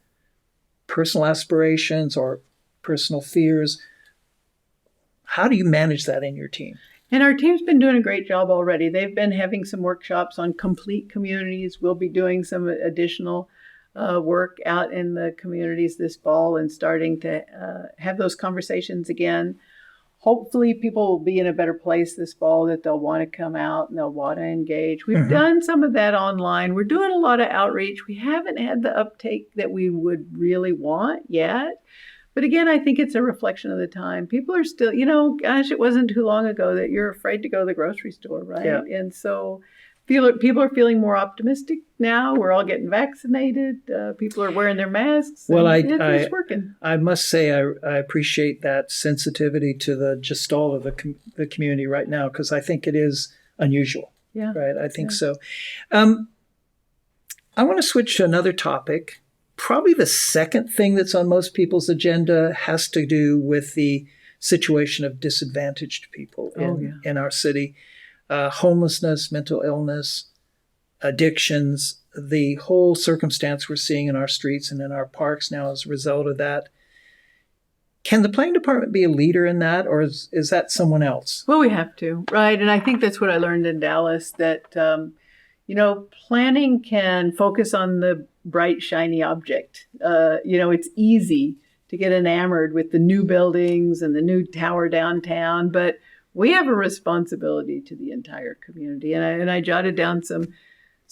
personal aspirations or personal fears? How do you manage that in your team? And our team's been doing a great job already. They've been having some workshops on complete communities. We'll be doing some additional work out in the communities this fall and starting to have those conversations again. Hopefully people will be in a better place this fall, that they'll want to come out and they'll want to engage. We've done some of that online. We're doing a lot of outreach. We haven't had the uptake that we would really want yet. But again, I think it's a reflection of the time. People are still, it wasn't too long ago that you're afraid to go to the grocery store, right? Yeah. And so people are feeling more optimistic now. We're all getting vaccinated. People are wearing their masks. Well, it's working. I must say I appreciate that sensitivity to the gestalt of the community right now, because I think it is unusual. Yeah. Right. I think so. I want to switch to another topic. Probably the second thing that's on most people's agenda has to do with the situation of disadvantaged people in our city. Homelessness, mental illness, addictions, the whole circumstance we're seeing in our streets and in our parks now as a result of that. Can the planning department be a leader in that, or is that someone else? Well, we have to, right? And I think that's what I learned in Dallas, that, planning can focus on the bright, shiny object. It's easy to get enamored with the new buildings and the new tower downtown, but we have a responsibility to the entire community. And I jotted down some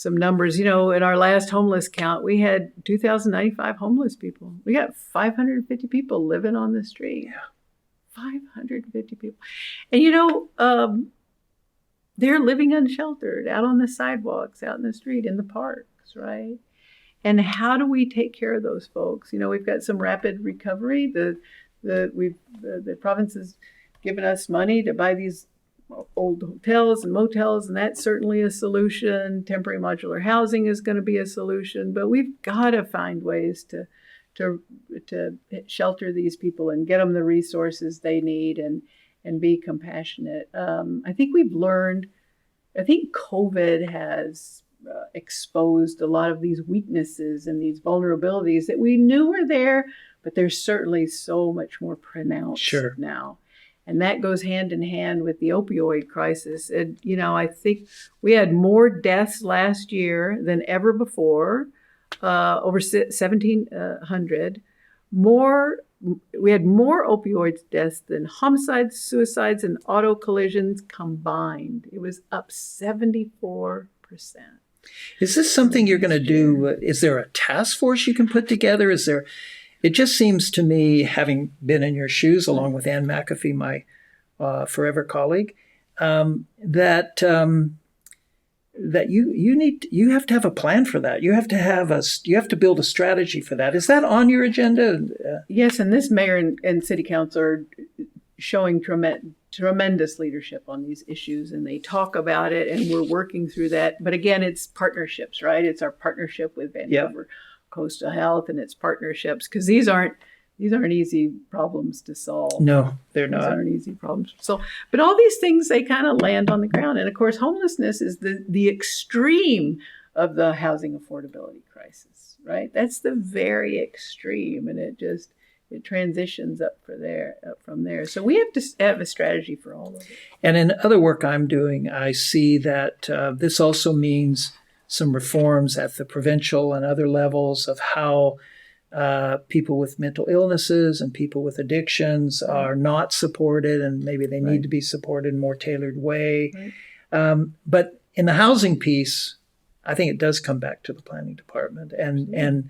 numbers. In our last homeless count, we had 2,095 homeless people. We got 550 people living on the street. Yeah. 550 people. And, they're living unsheltered, out on the sidewalks, out in the street, in the parks, right? And how do we take care of those folks? We've got some rapid recovery. The province has given us money to buy these old hotels and motels, and that's certainly a solution. Temporary modular housing is going to be a solution, but we've got to find ways to shelter these people and get them the resources they need and be compassionate. I think COVID has exposed a lot of these weaknesses and these vulnerabilities that we knew were there, but they're certainly so much more pronounced now. And that goes hand in hand with the opioid crisis. And, I think we had more deaths last year than ever before, over 1,700. We had more opioid deaths than homicides, suicides, and auto collisions combined. It was up 74%. Is this something you're going to do? Is there a task force you can put together? It just seems to me, having been in your shoes along with Ann McAfee, my forever colleague, that you have to have a plan for that. You have to build a strategy for that. Is that on your agenda? Yes, and this mayor and city council are showing tremendous leadership on these issues, and they talk about it, and we're working through that. But again, it's partnerships, right? It's our partnership with Vancouver Coastal Health and its partnerships, because these aren't easy problems to solve. No, they're not. These aren't easy problems to solve. But all these things, they kind of land on the ground. And of course, homelessness is the extreme of the housing affordability crisis, right? That's the very extreme, and it transitions up from there. So we have to have a strategy for all of it. And in other work I'm doing, I see that this also means some reforms at the provincial and other levels of how people with mental illnesses and people with addictions are not supported, and maybe they need to be supported in a more tailored way. Right. But in the housing piece, I think it does come back to the planning department and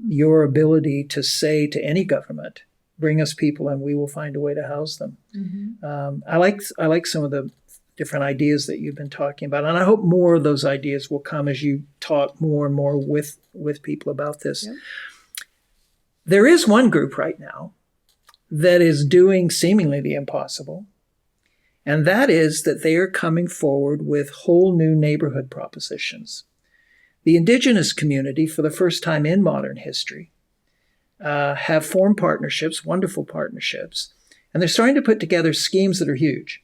your ability to say to any government, bring us people and we will find a way to house them. Mm-hmm. I like some of the different ideas that you've been talking about, and I hope more of those ideas will come as you talk more and more with people about this. Yep. There is one group right now that is doing seemingly the impossible, and that is that they are coming forward with whole new neighborhood propositions. The Indigenous community, for the first time in modern history, have formed partnerships, wonderful partnerships, and they're starting to put together schemes that are huge.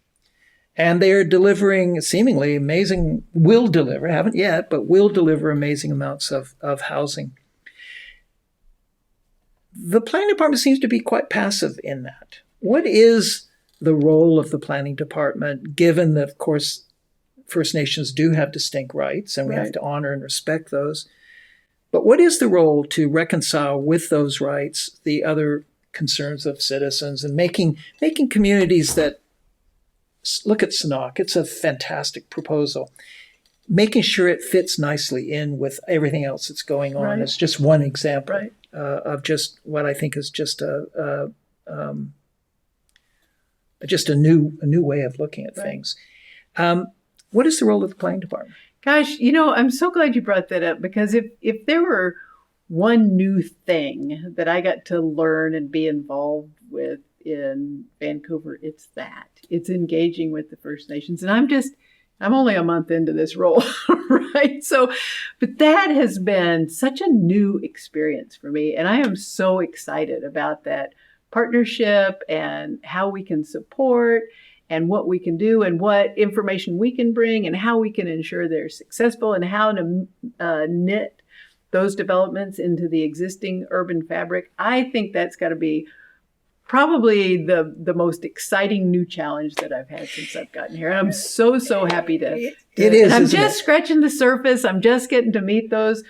And they are delivering seemingly amazing, haven't yet, but will deliver amazing amounts of housing. The planning department seems to be quite passive in that. What is the role of the planning department, given that, of course, First Nations do have distinct rights, and we have to honor and respect those? But what is the role to reconcile with those rights the other concerns of citizens and making communities that look at Sanok? It's a fantastic proposal. Making sure it fits nicely in with everything else that's going on is just one example of just what I think is just a new way of looking at things. What is the role of the planning department? Gosh, I'm so glad you brought that up, because if there were one new thing that I got to learn and be involved with in Vancouver, it's that. It's engaging with the First Nations. And I'm only a month into this role, right? So, but that has been such a new experience for me. And I am so excited about that partnership and how we can support and what we can do and what information we can bring and how we can ensure they're successful and how to knit those developments into the existing urban fabric. I think that's got to be probably the most exciting new challenge that I've had since I've gotten here. I'm so happy to. It is. I'm just scratching the surface. I'm just getting to meet those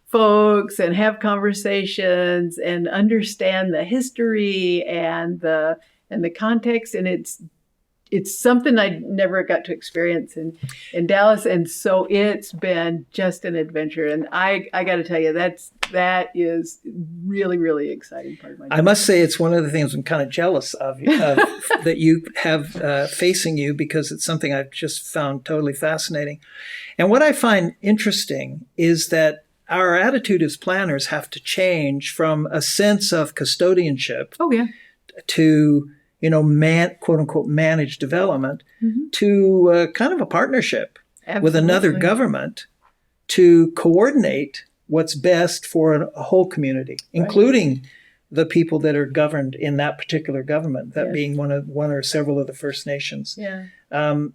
folks and have conversations and understand the history and the context. And it's something I never got to experience in Dallas. And so it's been just an adventure. And I got to tell you, that is really, really exciting part of my job. I must say it's one of the things I'm kind of jealous of that you have facing you, because it's something I've just found totally fascinating. And what I find interesting is that our attitude as planners have to change from a sense of custodianship to quote unquote, managed development to kind of a partnership with another government to coordinate what's best for a whole community, including the people that are governed in that particular government, that being one or several of the First Nations. Yeah. How,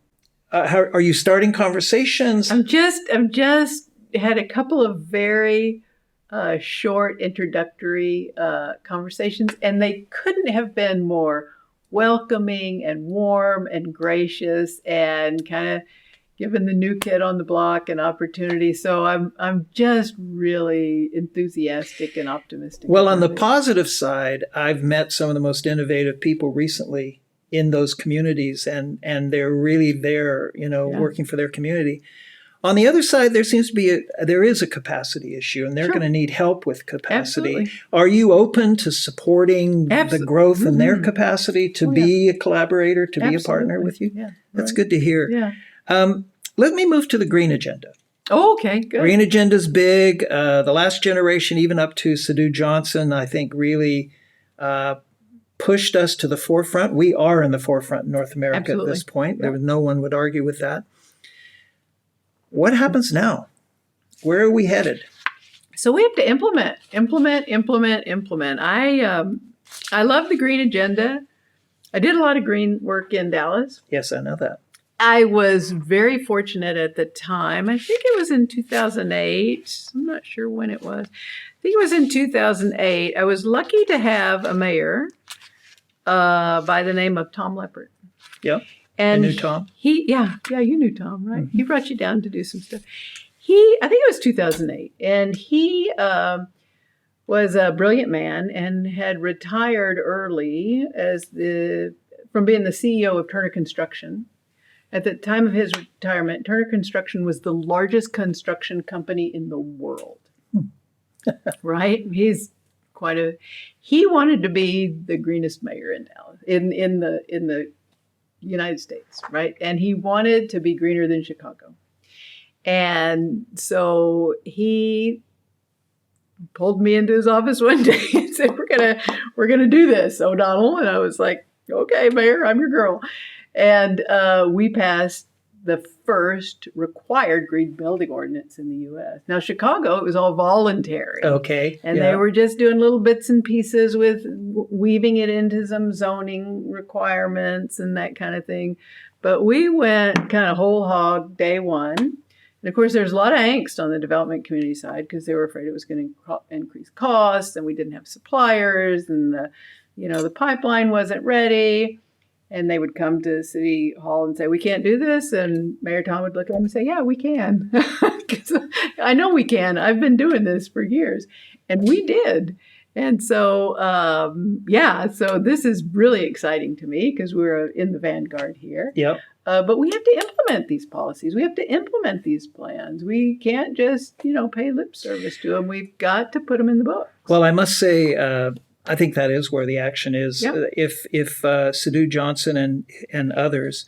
are you starting conversations? I'm just had a couple of very short introductory conversations, and they couldn't have been more welcoming and warm and gracious and kind of giving the new kid on the block an opportunity. So I'm just really enthusiastic and optimistic. Well, on the positive side, I've met some of the most innovative people recently in those communities, and they're really there, working for their community. On the other side, there seems to be there is a capacity issue, and they're going to need help with capacity. Absolutely. Are you open to supporting the growth in their capacity to be a collaborator, to be a partner with you? Yeah, that's good to hear. Yeah. Let me move to the green agenda. Oh, okay, good. Green agenda's big. The last generation, even up to Sadhu Johnson, I think really pushed us to the forefront. We are in the forefront in North America at this point. Yeah. No one would argue with that. What happens now? Where are we headed? So we have to implement. I love the green agenda. I did a lot of green work in Dallas. Yes, I know that. I was very fortunate at the time. I think it was in 2008. I'm not sure when it was. I think it was in 2008. I was lucky to have a mayor by the name of Tom Leppert. Yep. And you knew Tom? Yeah, you knew Tom, right? Mm-hmm. He brought you down to do some stuff. I think it was 2008, and he was a brilliant man and had retired early from being the CEO of Turner Construction. At the time of his retirement, Turner Construction was the largest construction company in the world. Right? He's he wanted to be the greenest mayor in Dallas, in the United States, right? And he wanted to be greener than Chicago. And so he pulled me into his office one day and said, we're gonna do this, O'Donnell. And I was like, okay, Mayor, I'm your girl. And we passed the first required green building ordinance in the U.S. Now, Chicago, it was all voluntary. Okay. And they were just doing little bits and pieces with weaving it into some zoning requirements and that kind of thing. But we went kind of whole hog day one. And of course, there's a lot of angst on the development community side because they were afraid it was going to increase costs and we didn't have suppliers and the pipeline wasn't ready. And they would come to City Hall and say, we can't do this. And Mayor Tom would look at them and say, yeah, we can. I know we can. I've been doing this for years. And we did. And so, so this is really exciting to me because we're in the vanguard here. Yep. But we have to implement these policies. We have to implement these plans. We can't just, pay lip service to them. We've got to put them in the books. Well, I must say, I think that is where the action is. Yep. If Sadhu Johnson and others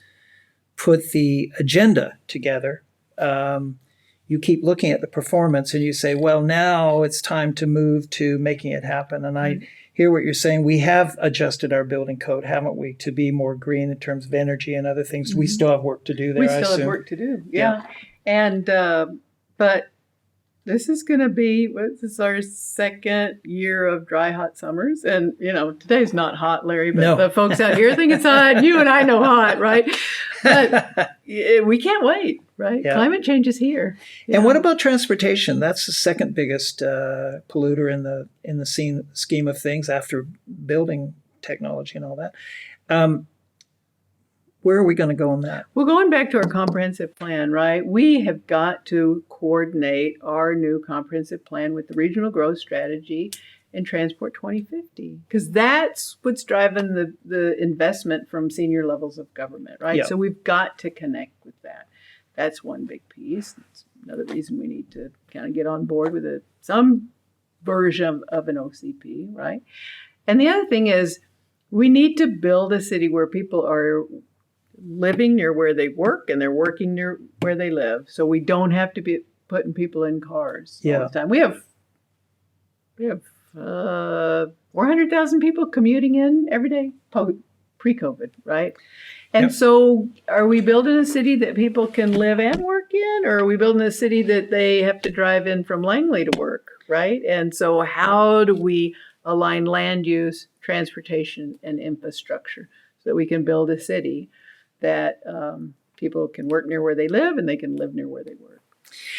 put the agenda together, you keep looking at the performance and you say, well, now it's time to move to making it happen. And I hear what you're saying. We have adjusted our building code, haven't we, to be more green in terms of energy and other things. We still have work to do there, We still have work to do. Yeah. And, but this is going to be, this is our second year of dry, hot summers. And, today's not hot, Larry, but the folks out here think it's hot. You and I know hot, right? But we can't wait, right? Yeah. Climate change is here. Yeah. And what about transportation? That's the second biggest polluter in the scheme of things after building technology and all that. Where are we going to go on that? Well, going back to our comprehensive plan, right? We have got to coordinate our new comprehensive plan with the regional growth strategy and Transport 2050, because that's what's driving the investment from senior levels of government, right? Yep. So we've got to connect with that. That's one big piece. That's another reason we need to kind of get on board with some version of an OCP, right? And the other thing is we need to build a city where people are living near where they work and they're working near where they live. So we don't have to be putting people in cars all the time. We have 400,000 people commuting in every day pre-COVID, right? And so are we building a city that people can live and work in, or are we building a city that they have to drive in from Langley to work, right? And so how do we align land use, transportation, and infrastructure so that we can build a city that people can work near where they live and they can live near where they work?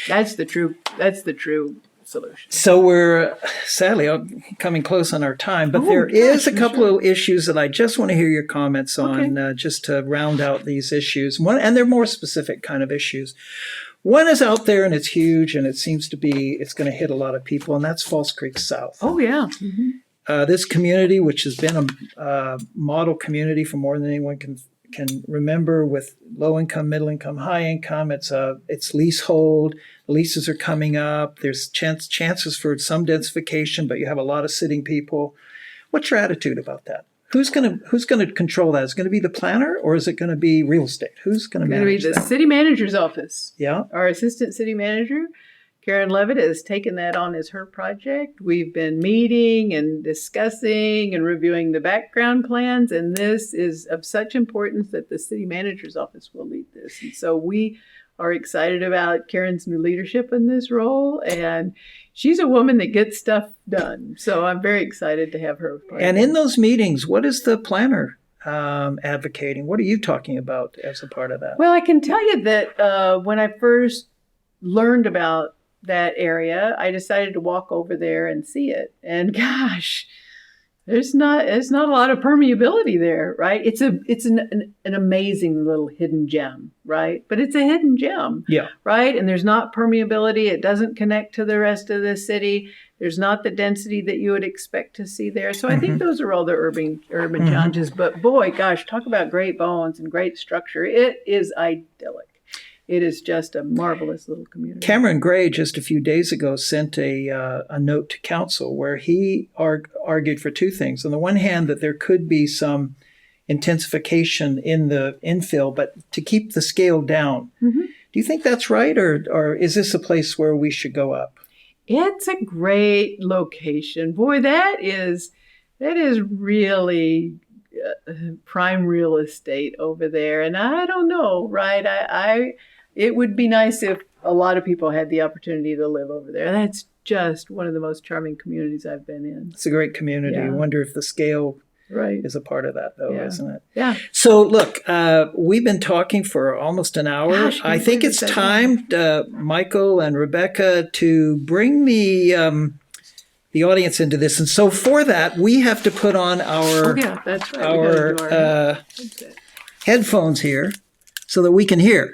That's the true solution. So we're sadly coming close on our time, but there is a couple of issues that I just want to hear your comments on, just to round out these issues. And they're more specific kind of issues. One is out there and it's huge, and it seems to be it's going to hit a lot of people, and that's False Creek South. Oh yeah. Mm-hmm. This community, which has been a model community for more than anyone can remember, with low income, middle income, high income. It's leasehold. Leases are coming up. There's chances for some densification, but you have a lot of sitting people. What's your attitude about that? Who's going to control that? Is it going to be the planner, or is it going to be real estate? Who's going to manage that? It's going to be the city manager's office. Yeah. Our assistant city manager, Karen Levitt, has taken that on as her project. We've been meeting and discussing and reviewing the background plans, and this is of such importance that the city manager's office will lead this. And so we are excited about Karen's new leadership in this role, and she's a woman that gets stuff done. So I'm very excited to have her. And in those meetings, what is the planner advocating? What are you talking about as a part of that? Well, I can tell you that when I first learned about that area, I decided to walk over there and see it. And gosh, there's not a lot of permeability there, right? It's an amazing little hidden gem, right? But it's a hidden gem, right? And there's not permeability. It doesn't connect to the rest of the city. There's not the density that you would expect to see there. So I think those are all the urban challenges. But boy, gosh, talk about great bones and great structure. It is idyllic. It is just a marvelous little community. Cameron Gray, just a few days ago, sent a note to council where he argued for two things. On the one hand, that there could be some intensification in the infill, but to keep the scale down. Do you think that's right, or is this a place where we should go up? It's a great location. Boy, that is really prime real estate over there. And I don't know, right? It would be nice if a lot of people had the opportunity to live over there. That's just one of the most charming communities I've been in. It's a great community. I wonder if the scale is a part of that, though, isn't it? Yeah. So, look, we've been talking for almost an hour. Gosh, I think it's time, Michael and Rebecca, to bring the audience into this. And so for that, we have to put on our, that's right. our headphones here so that we can hear.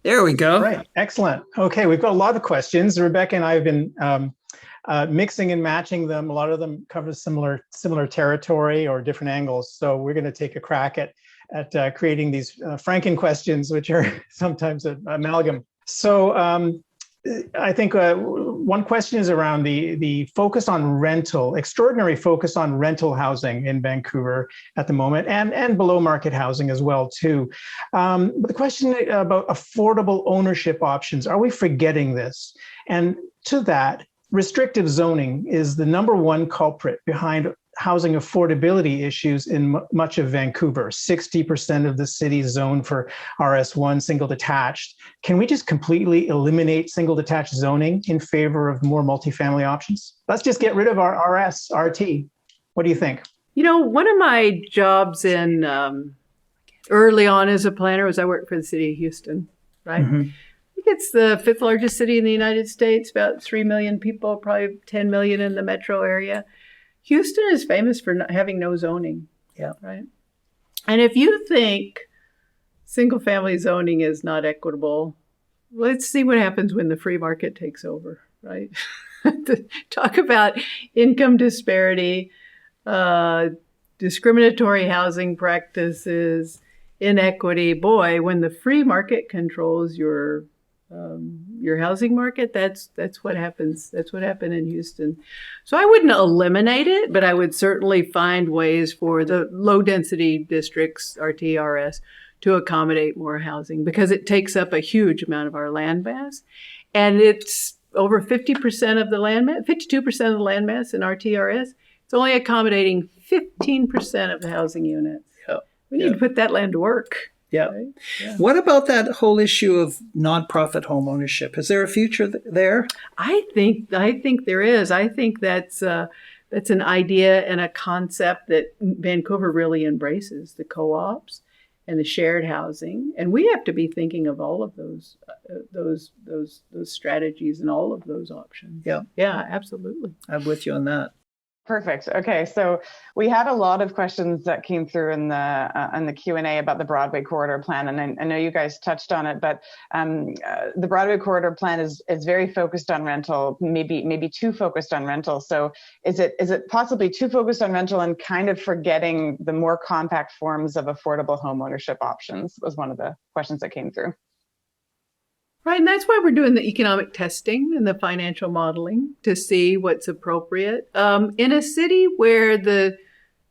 There we go. Right. Excellent. Okay. We've got a lot of questions. Rebecca and I have been mixing and matching them. A lot of them cover similar territory or different angles. So we're going to take a crack at creating these Franken questions, which are sometimes an amalgam. So I think one question is around the focus on rental, extraordinary focus on rental housing in Vancouver at the moment, and below market housing as well too. But the question about affordable ownership options, are we forgetting this? And to that, restrictive zoning is the number one culprit behind housing affordability issues in much of Vancouver. 60% of the city is zoned for RS1, single detached. Can we just completely eliminate single detached zoning in favor of more multifamily options? Let's just get rid of our RT. What do you think? One of my jobs in early on as a planner was I worked for the city of Houston, right? Mm-hmm. I think it's the fifth largest city in the United States, about 3 million people, probably 10 million in the metro area. Houston is famous for having no zoning. Yeah. Right. And if you think single family zoning is not equitable, let's see what happens when the free market takes over, right? Talk about income disparity, discriminatory housing practices, inequity. Boy, when the free market controls your housing market, that's what happens. That's what happened in Houston. So I wouldn't eliminate it, but I would certainly find ways for the low density districts, RTRS, to accommodate more housing, because it takes up a huge amount of our land mass, and it's over 50% of the land mass, 52% of the land mass in RTRS. It's only accommodating 15% of the housing units. Yeah. We need to put that land to work. Yeah. Right? Yeah. What about that whole issue of nonprofit home ownership? Is there a future there? I think there is. I think that's an idea and a concept that Vancouver really embraces, the co-ops and the shared housing, and we have to be thinking of all of those strategies and all of those options. Yeah. Yeah, absolutely. I'm with you on that. Perfect. Okay, so we had a lot of questions that came through in the Q&A about the Broadway Corridor Plan, and I know you guys touched on it, but the Broadway Corridor Plan is very focused on rental, maybe too focused on rental. So is it possibly too focused on rental and kind of forgetting the more compact forms of affordable home ownership options? Was one of the questions that came through. Right, and that's why we're doing the economic testing and the financial modeling to see what's appropriate. In a city where the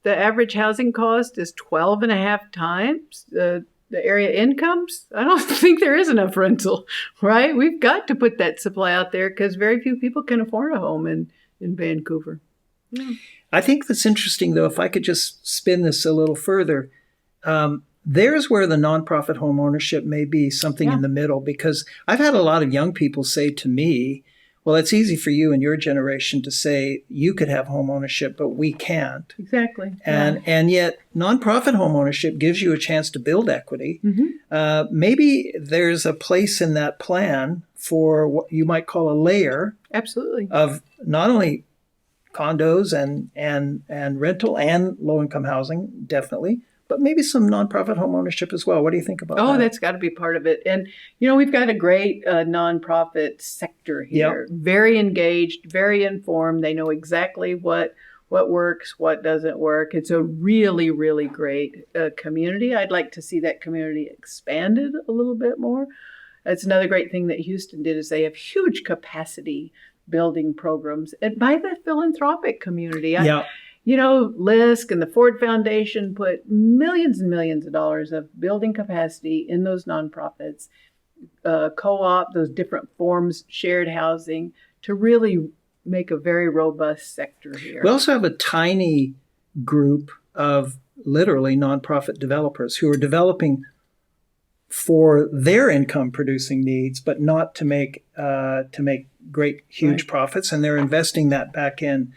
average housing cost is 12 and a half times the area incomes, I don't think there is enough rental, right? We've got to put that supply out there because very few people can afford a home in Vancouver. Yeah. I think that's interesting, though, if I could just spin this a little further. There's where the nonprofit home ownership may be something in the middle, because I've had a lot of young people say to me, well, it's easy for you and your generation to say you could have home ownership, but we can't. Exactly. And yet nonprofit home ownership gives you a chance to build equity. Mm-hmm. Maybe there's a place in that plan for what you might call a layer absolutely of not only condos and rental and low-income housing, definitely, but maybe some nonprofit home ownership as well. What do you think about that? Oh, that's got to be part of it. And, we've got a great nonprofit sector here. Yep. Very engaged, very informed. They know exactly what works, what doesn't work. It's a really, really great community. I'd like to see that community expanded a little bit more. That's another great thing that Houston did, is they have huge capacity building programs and by the philanthropic community. Yeah. LISC and the Ford Foundation put millions and millions of dollars of building capacity in those nonprofits, co-op, those different forms, shared housing, to really make a very robust sector here. We also have a tiny group of literally nonprofit developers who are developing for their income producing needs, but not to make great, huge profits. And they're investing that back in,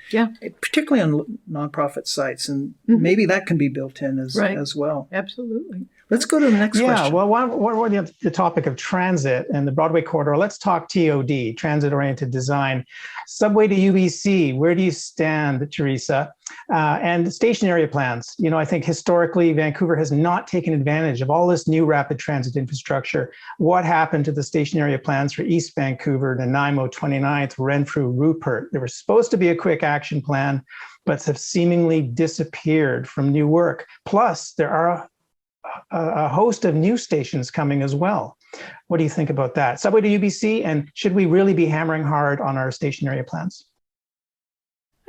particularly on nonprofit sites. And maybe that can be built in as well. Absolutely. Let's go to the next question. Yeah, well, while we're on the topic of transit and the Broadway Corridor, let's talk TOD, transit-oriented design. Subway to UBC, where do you stand, Theresa? And station area plans. I think historically, Vancouver has not taken advantage of all this new rapid transit infrastructure. What happened to the station area plans for East Vancouver, Nanaimo, 29th, Renfrew, Rupert? There was supposed to be a quick action plan, but have seemingly disappeared from new work. Plus, there are a host of new stations coming as well. What do you think about that? Subway to UBC, and should we really be hammering hard on our station area plans?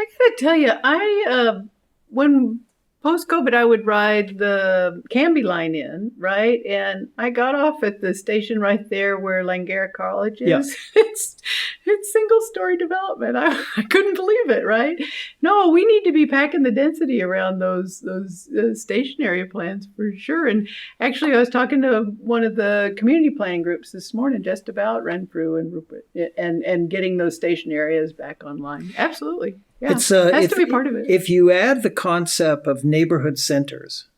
I gotta tell you, when post-COVID, I would ride the Cambie line in, right? And I got off at the station right there where Langara College is. Yeah. it's single-story development. I couldn't believe it, right? No, we need to be packing the density around those stationary plans for sure. And actually, I was talking to one of the community planning groups this morning just about Renfrew and Rupert and getting those station areas back online. Absolutely. Yeah, It's has to be part of it. If you add the concept of neighborhood centers,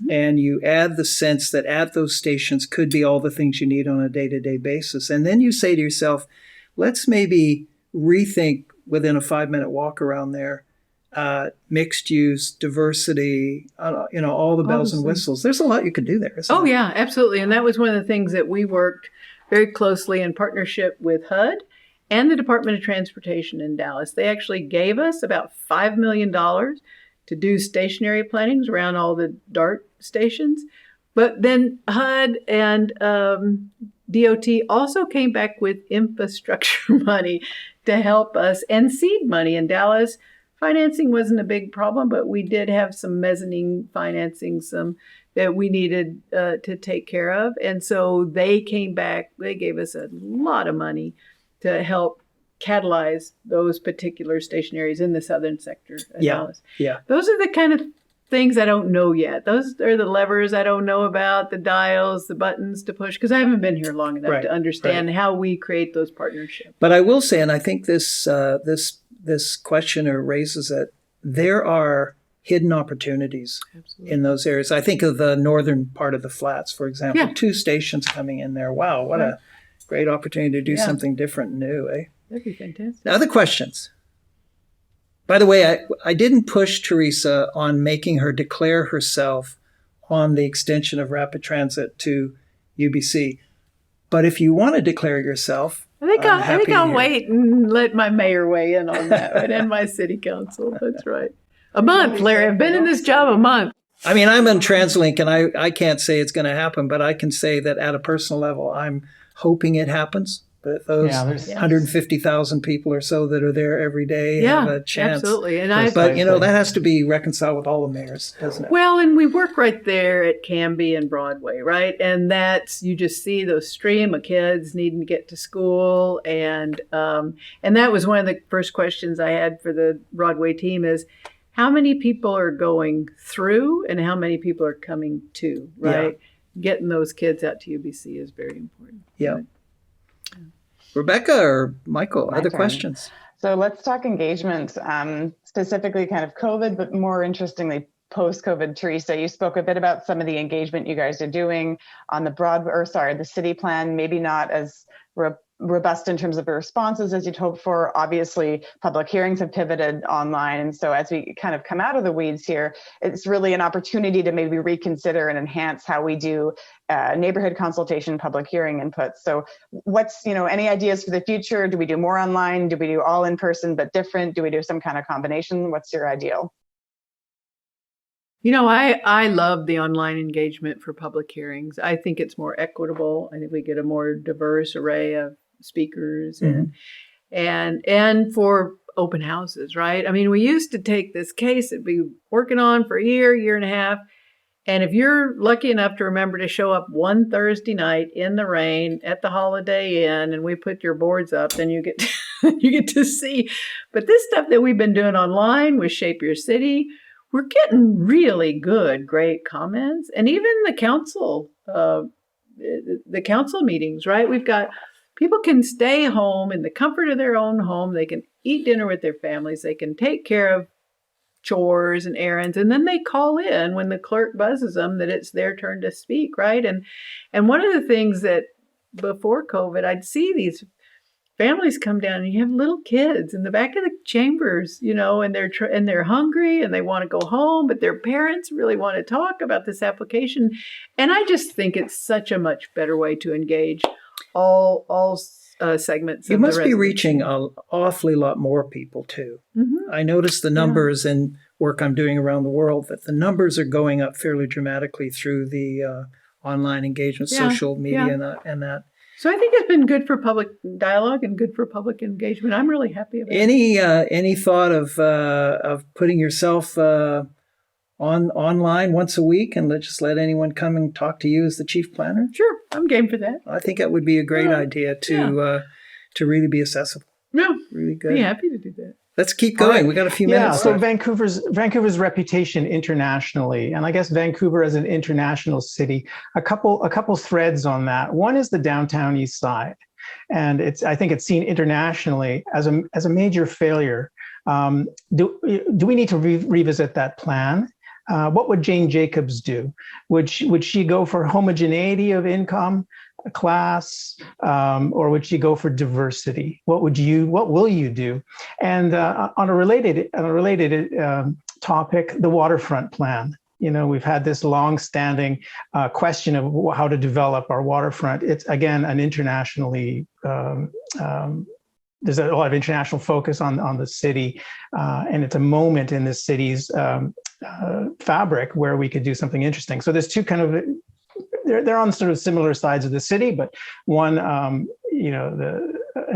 and you add the sense that at those stations could be all the things you need on a day-to-day basis, and then you say to yourself, let's maybe rethink within a 5-minute walk around there, mixed use, diversity, all the bells and whistles. There's a lot you could do there. Isn't there? Yeah, absolutely. And that was one of the things that we worked very closely in partnership with HUD and the Department of Transportation in Dallas. They actually gave us about $5 million to do stationary plannings around all the DART stations. But then HUD and DOT also came back with infrastructure money to help us and seed money in Dallas. Financing wasn't a big problem, but we did have some mezzanine financing, some that we needed to take care of. And so they came back, they gave us a lot of money to help catalyze those particular stationaries in the southern sector of Dallas. Yeah. Those are the kind of things I don't know yet. Those are the levers I don't know about, the dials, the buttons to push, because I haven't been here long enough to understand how we create those partnerships. But I will say, and I think this questioner raises it, there are hidden opportunities in those areas. I think of the northern part of the flats, for example, 2 stations coming in there. Wow, what a great opportunity to do something different and new, eh? That'd be fantastic. Other questions? By the way, I didn't push Theresa on making her declare herself on the extension of rapid transit to UBC. But if you want to declare yourself, I think I'll wait and let my mayor weigh in on that and my city council. That's right. A month, Larry. I've been in this job a month. I mean, I'm on TransLink, and I can't say it's going to happen, but I can say that at a personal level, I'm hoping it happens. But those 150,000 people or so that are there every day have a chance. Absolutely. But that has to be reconciled with all the mayors, doesn't it? Well, and we work right there at Canby and Broadway, right? And you just see those stream of kids needing to get to school. And that was one of the first questions I had for the Broadway team is, how many people are going through and how many people are coming to, right? Yeah. Getting those kids out to UBC is very important. Yeah. Right? Rebecca or Michael, other questions? So let's talk engagement, specifically kind of COVID, but more interestingly, post-COVID. Theresa, you spoke a bit about some of the engagement you guys are doing on the city plan, maybe not as robust in terms of the responses as you'd hoped for. Obviously, public hearings have pivoted online. And so as we kind of come out of the weeds here, it's really an opportunity to maybe reconsider and enhance how we do neighborhood consultation, public hearing inputs. So what's, any ideas for the future? Do we do more online? Do we do all in person but different? Do we do some kind of combination? What's your ideal? I love the online engagement for public hearings. I think it's more equitable. I think we get a more diverse array of speakers and for open houses, right? I mean, we used to take this case that we working on for a year and a half. And if you're lucky enough to remember to show up one Thursday night in the rain at the Holiday Inn and we put your boards up, then you get to see. But this stuff that we've been doing online with Shape Your City, we're getting really great comments. And even the council meetings, right? We've got people can stay home in the comfort of their own home. They can eat dinner with their families. They can take care of chores and errands. And then they call in when the clerk buzzes them that it's their turn to speak, right? And one of the things that before COVID, I'd see these families come down and you have little kids in the back of the chambers, and they're hungry and they want to go home, but their parents really want to talk about this application. And I just think it's such a much better way to engage all segments. You must be reaching an awfully lot more people too. Mm-hmm. I noticed the numbers in work I'm doing around the world that the numbers are going up fairly dramatically through the online engagement, social media, and that. So I think it's been good for public dialogue and good for public engagement. I'm really happy about it. Any thought of putting yourself online once a week and just let anyone come and talk to you as the chief planner? Sure, I'm game for that. I think that would be a great idea to really be accessible. really good. Be happy to do that. Let's keep going. Right. We got a few Yeah, minutes so left. Vancouver's reputation internationally, and I guess Vancouver as an international city, a couple threads on that. One is the downtown east side, and I think it's seen internationally as a major failure. Do we need to revisit that plan? What would Jane Jacobs do? Would she go for homogeneity of income, class, or would she go for diversity? What will you do? And on a related topic, the waterfront plan. We've had this long-standing question of how to develop our waterfront. It's again an internationally there's a lot of international focus on the city, and it's a moment in the city's fabric where we could do something interesting. So there's two kind of they're on sort of similar sides of the city, but one an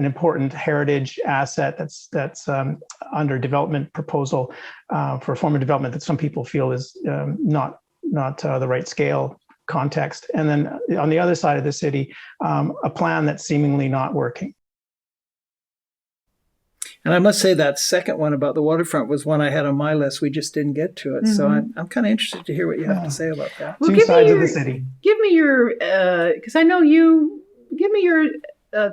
important heritage asset that's under development proposal for former development that some people feel is not the right scale context, and then on the other side of the city, a plan that's seemingly not working. And I must say that second one about the waterfront was one I had on my list. We just didn't get to it. So I'm kind of interested to hear what you have to say about that. Well, Two sides of the city. Give me your, because I know you, give me your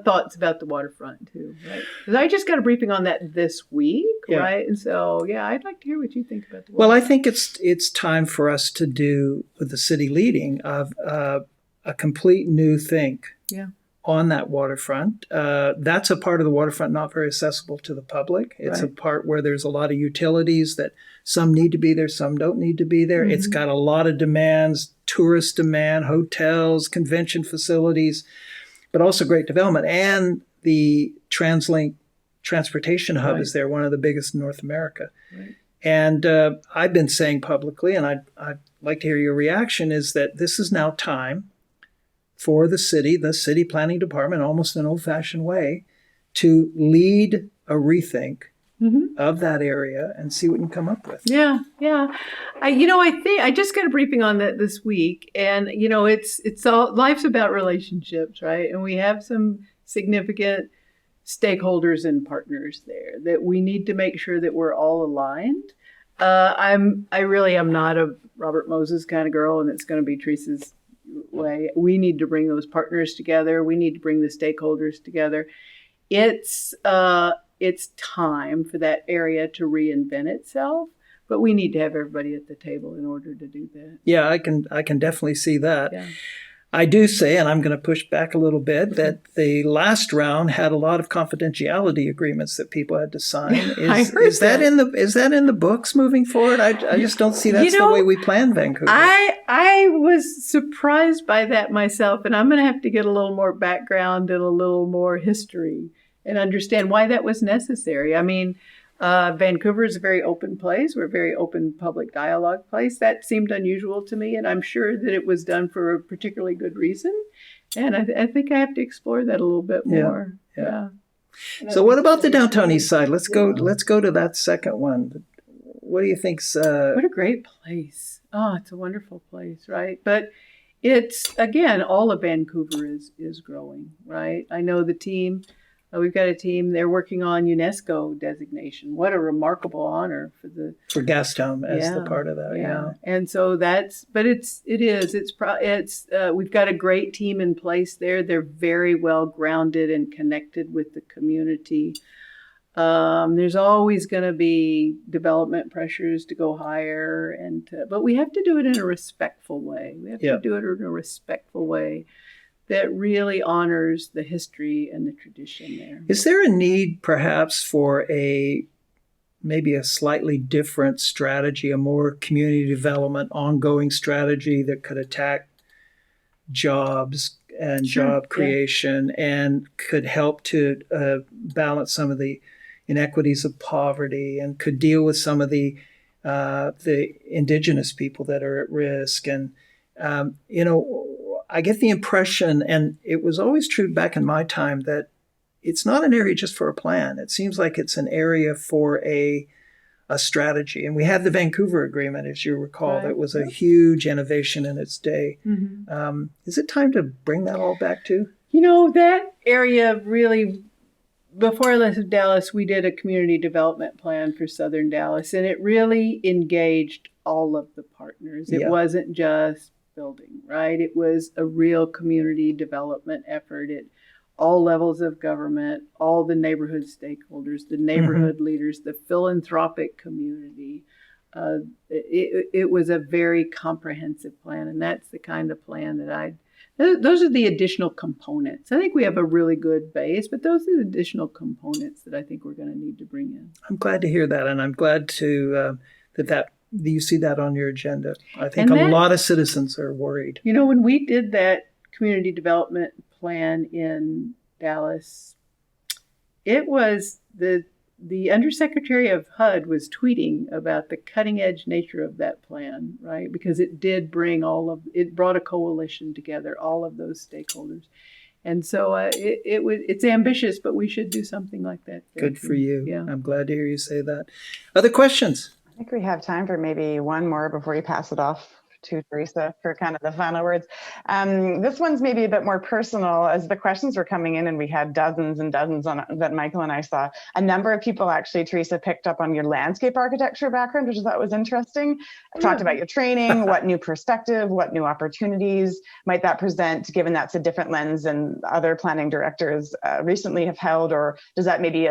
thoughts about the waterfront too, right? Because I just got a briefing on that this week, right? And so, I'd like to hear what you think about the waterfront. Well, I think it's time for us to do, with the city leading, of a complete new think. Yeah. On that waterfront. That's a part of the waterfront not very accessible to the public. It's a part where there's a lot of utilities that some need to be there, some don't need to be there. It's got a lot of demands, tourist demand, hotels, convention facilities, but also great development. And the TransLink transportation hub is there, one of the biggest in North America. Right. And I've been saying publicly, and I'd like to hear your reaction, is that this is now time for the city planning department, almost in an old-fashioned way, to lead a rethink of that area and see what you can come up with. Yeah. I think I just got a briefing on that this week, and it's all life's about relationships, right? And we have some significant stakeholders and partners there that we need to make sure that we're all aligned. I really am not a Robert Moses kind of girl, and it's going to be Theresa's way. We need to bring those partners together. We need to bring the stakeholders together. It's time for that area to reinvent itself, but we need to have everybody at the table in order to do that. Yeah, I can definitely see that. Yeah. I do say, and I'm going to push back a little bit, that the last round had a lot of confidentiality agreements that people had to sign. Is that in the books moving forward? I just don't see that's the way we plan Vancouver. I was surprised by that myself, and I'm going to have to get a little more background and a little more history and understand why that was necessary. I mean, Vancouver is a very open place. We're a very open public dialogue place. That seemed unusual to me, and I'm sure that it was done for a particularly good reason. And I think I have to explore that a little bit more. Yeah. So what about the downtown east side? Let's go to that second one. What do you think's... What a great place. Oh, it's a wonderful place, right? But it's, again, all of Vancouver is growing, right? I know the team... We've got a team, they're working on UNESCO designation. What a remarkable honor for Gastown as the part of that. Yeah. And so we've got a great team in place there. They're very well grounded and connected with the community. There's always going to be development pressures to go higher, but we have to do it in a respectful way. That really honors the history and the tradition there. Is there a need perhaps for maybe a slightly different strategy, a more community development, ongoing strategy that could attack jobs and job creation and could help to balance some of the inequities of poverty and could deal with some of the indigenous people that are at risk? And, I get the impression, and it was always true back in my time, that it's not an area just for a plan. It seems like it's an area for a strategy. And we had the Vancouver Agreement, as you recall, that was a huge innovation in its day. Is it time to bring that all back too? That area really before I left Dallas, we did a community development plan for Southern Dallas, and it really engaged all of the partners. It wasn't just building, right? It was a real community development effort at all levels of government, all the neighborhood stakeholders, the neighborhood leaders, the philanthropic community. It was a very comprehensive plan, and that's the kind of plan that those are the additional components. I think we have a really good base, but those are the additional components that I think we're going to need to bring in. I'm glad to hear that, and I'm glad to that you see that on your agenda. I think a lot of citizens are worried. You know, when we did that community development plan in Dallas, it was the Undersecretary of HUD was tweeting about the cutting edge nature of that plan, right? Because it did bring it brought a coalition together, all of those stakeholders. And so it's ambitious, but we should do something like that. Good for you. Yeah. I'm glad to hear you say that. Other questions? I think we have time for maybe one more before we pass it off to Theresa for kind of the final words. This one's maybe a bit more personal. As the questions were coming in, and we had dozens and dozens that Michael and I saw, a number of people actually, Theresa, picked up on your landscape architecture background, which I thought was interesting. Talked about your training, what new perspective, what new opportunities might that present, given that's a different lens than other planning directors recently have held, or does that maybe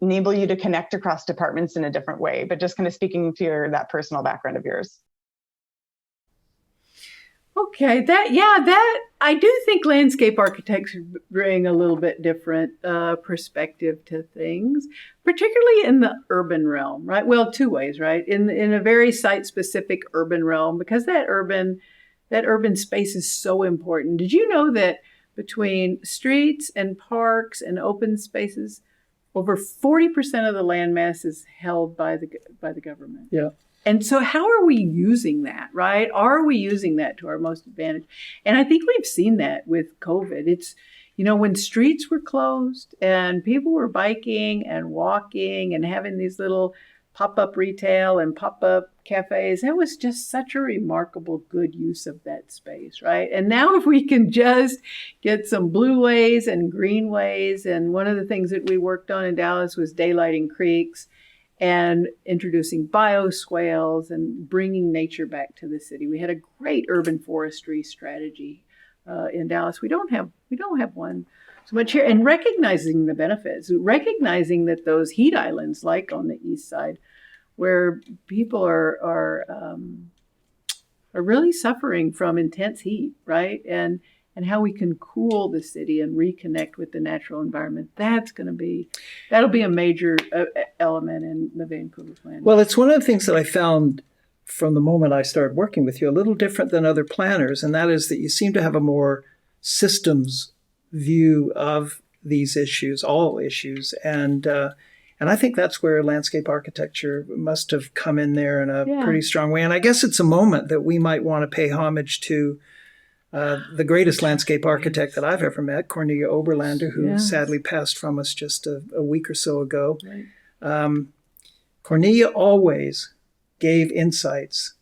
enable you to connect across departments in a different way? But just kind of speaking to that personal background of yours. Okay, that I do think landscape architects bring a little bit different perspective to things, particularly in the urban realm, right? Well, two ways, right? In a very site-specific urban realm, because that urban space is so important. Did you know that between streets and parks and open spaces, over 40% of the landmass is held by the government? Yeah. And so how are we using that, right? Are we using that to our most advantage? And I think we've seen that with COVID. It's, when streets were closed and people were biking and walking and having these little pop-up retail and pop-up cafes, it was just such a remarkable good use of that space, right? And now if we can just get some blueways and greenways, and one of the things that we worked on in Dallas was daylighting creeks, and introducing bioswales and bringing nature back to the city. We had a great urban forestry strategy in Dallas. We don't have one so much here. And recognizing the benefits, recognizing that those heat islands, like on the east side, where people are really suffering from intense heat, right? And how we can cool the city and reconnect with the natural environment. That'll be a major element in the Vancouver plan. Well, it's one of the things that I found from the moment I started working with you, a little different than other planners, and that is that you seem to have a more systems view of these issues, all issues, and I think that's where landscape architecture must have come in there in a pretty strong way. And I guess it's a moment that we might want to pay homage to the greatest landscape architect that I've ever met, Cornelia Oberlander, who sadly passed from us just a week or so ago. Right. Cornelia always gave insights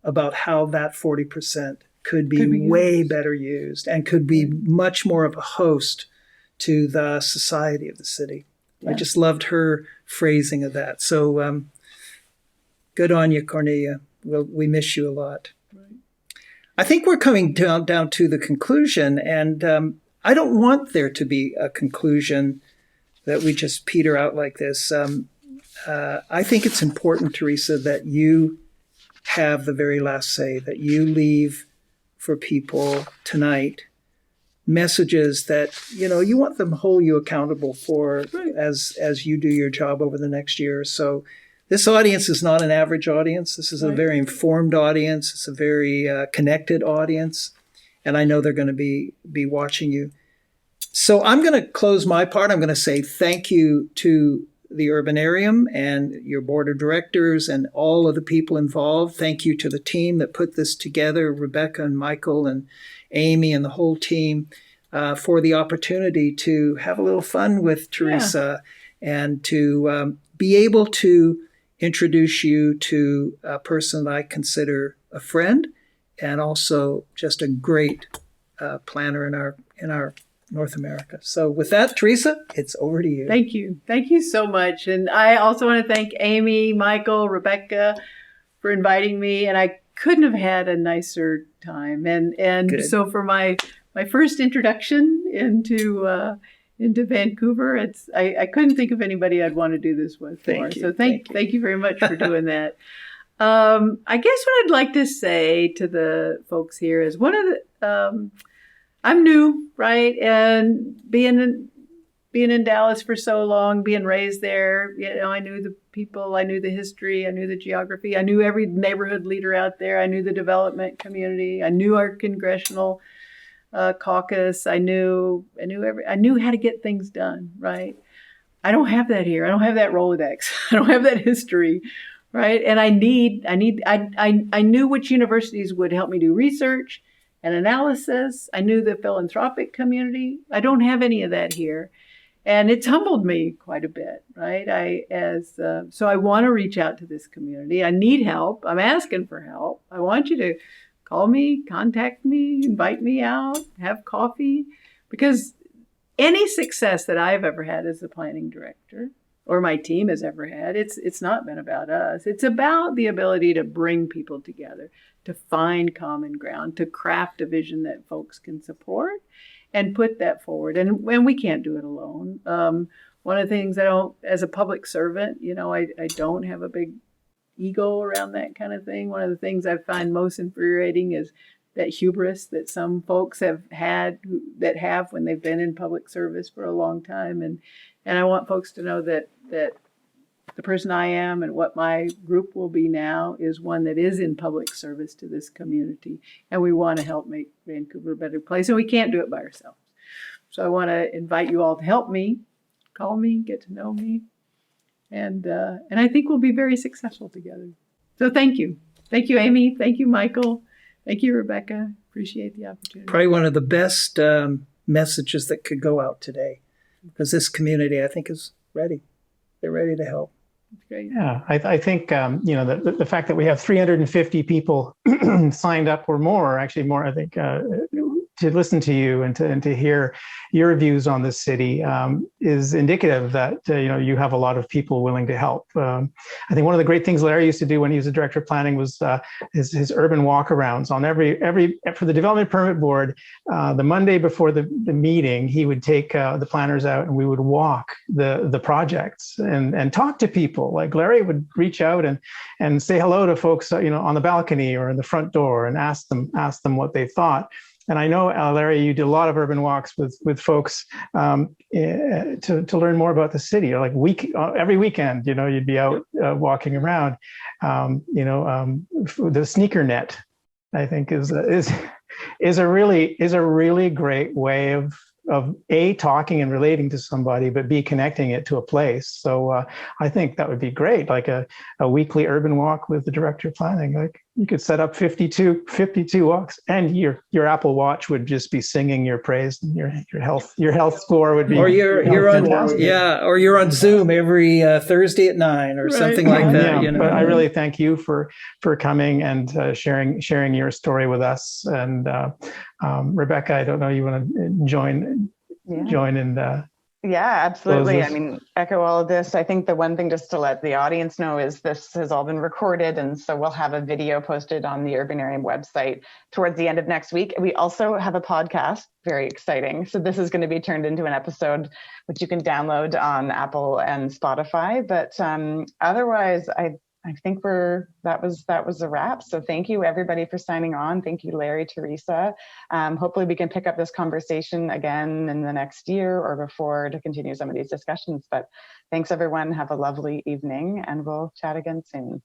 about how that 40% could be way better used and could be much more of a host to the society of the city. Yeah. I just loved her phrasing of that. So good on you, Cornelia. We miss you a lot. I think we're coming down to the conclusion, and I don't want there to be a conclusion that we just peter out like this. I think it's important, Theresa, that you have the very last say, that you leave for people tonight messages that, you want them to hold you accountable for as you do your job over the next year or so. This audience is not an average audience. This is a very informed audience. It's a very connected audience. And I know they're going to be watching you. So I'm going to close my part. I'm going to say thank you to the Urbanarium and your board of directors and all of the people involved. Thank you to the team that put this together, Rebecca and Michael and Amy and the whole team, for the opportunity to have a little fun with Theresa and to be able to introduce you to a person that I consider a friend and also just a great planner in our North America. So with that, Theresa, it's over to you. Thank you. Thank you so much. And I also want to thank Amy, Michael, Rebecca for inviting me. And I couldn't have had a nicer time. And so for my first introduction into Vancouver, I couldn't think of anybody I'd want to do this with more. So thank you very much for doing that. I guess what I'd like to say to the folks here is I'm new, right? And being in Dallas for so long, being raised there, I knew the people, I knew the history, I knew the geography, I knew every neighborhood leader out there, I knew the development community, I knew our congressional caucus, I knew how to get things done, right? I don't have that here. I don't have that Rolodex. I don't have that history, right? And I knew which universities would help me do research and analysis. I knew the philanthropic community. I don't have any of that here. And it's humbled me quite a bit, right? So I want to reach out to this community. I need help. I'm asking for help. I want you to call me, contact me, invite me out, have coffee, because any success that I've ever had as a planning director, or my team has ever had, it's not been about us. It's about the ability to bring people together, to find common ground, to craft a vision that folks can support and put that forward. And we can't do it alone. One of the things as a public servant, I don't have a big ego around that kind of thing. One of the things I find most infuriating is that hubris that some folks have had when they've been in public service for a long time. And I want folks to know that the person I am and what my group will be now is one that is in public service to this community. And we want to help make Vancouver a better place. And we can't do it by ourselves. So I want to invite you all to help me, call me, get to know me. And I think we'll be very successful together. So thank you. Thank you, Amy. Thank you, Michael. Thank you, Rebecca. Appreciate the opportunity. Probably one of the best messages that could go out today, because this community, I think, is ready. They're ready to help. Great. Yeah, I think the fact that we have 350 people signed up or more, actually more, I think, to listen to you and to hear your views on this city is indicative that you have a lot of people willing to help. I think one of the great things Larry used to do when he was the director of planning was his urban walkarounds on for the development permit board. The Monday before the meeting, he would take the planners out and we would walk the projects and talk to people. Like Larry would reach out and say hello to folks on the balcony or in the front door and ask them what they thought. And I know, Larry, you did a lot of urban walks with folks to learn more about the city. Or like every weekend, you'd be out walking around. The sneaker net, I think, is a really great way of talking and relating to somebody, but B, connecting it to a place. So I think that would be great, like a weekly urban walk with the director of planning. Like you could set up 52 walks, and your Apple Watch would just be singing your praise, and your health score would be. Or you're on Zoom every Thursday at 9 or something like that. Yeah, but I really thank you for coming and sharing your story with us. And Rebecca, I don't know, you want to join in. Yeah, absolutely. I mean, echo all of this. I think the one thing just to let the audience know is this has all been recorded. And so we'll have a video posted on the Urbanarium website towards the end of next week. We also have a podcast, very exciting. So this is going to be turned into an episode, which you can download on Apple and Spotify. But otherwise, I think that was a wrap. So thank you everybody for signing on. Thank you, Larry, Theresa. Hopefully we can pick up this conversation again in the next year or before to continue some of these discussions. But thanks everyone. Have a lovely evening and we'll chat again soon.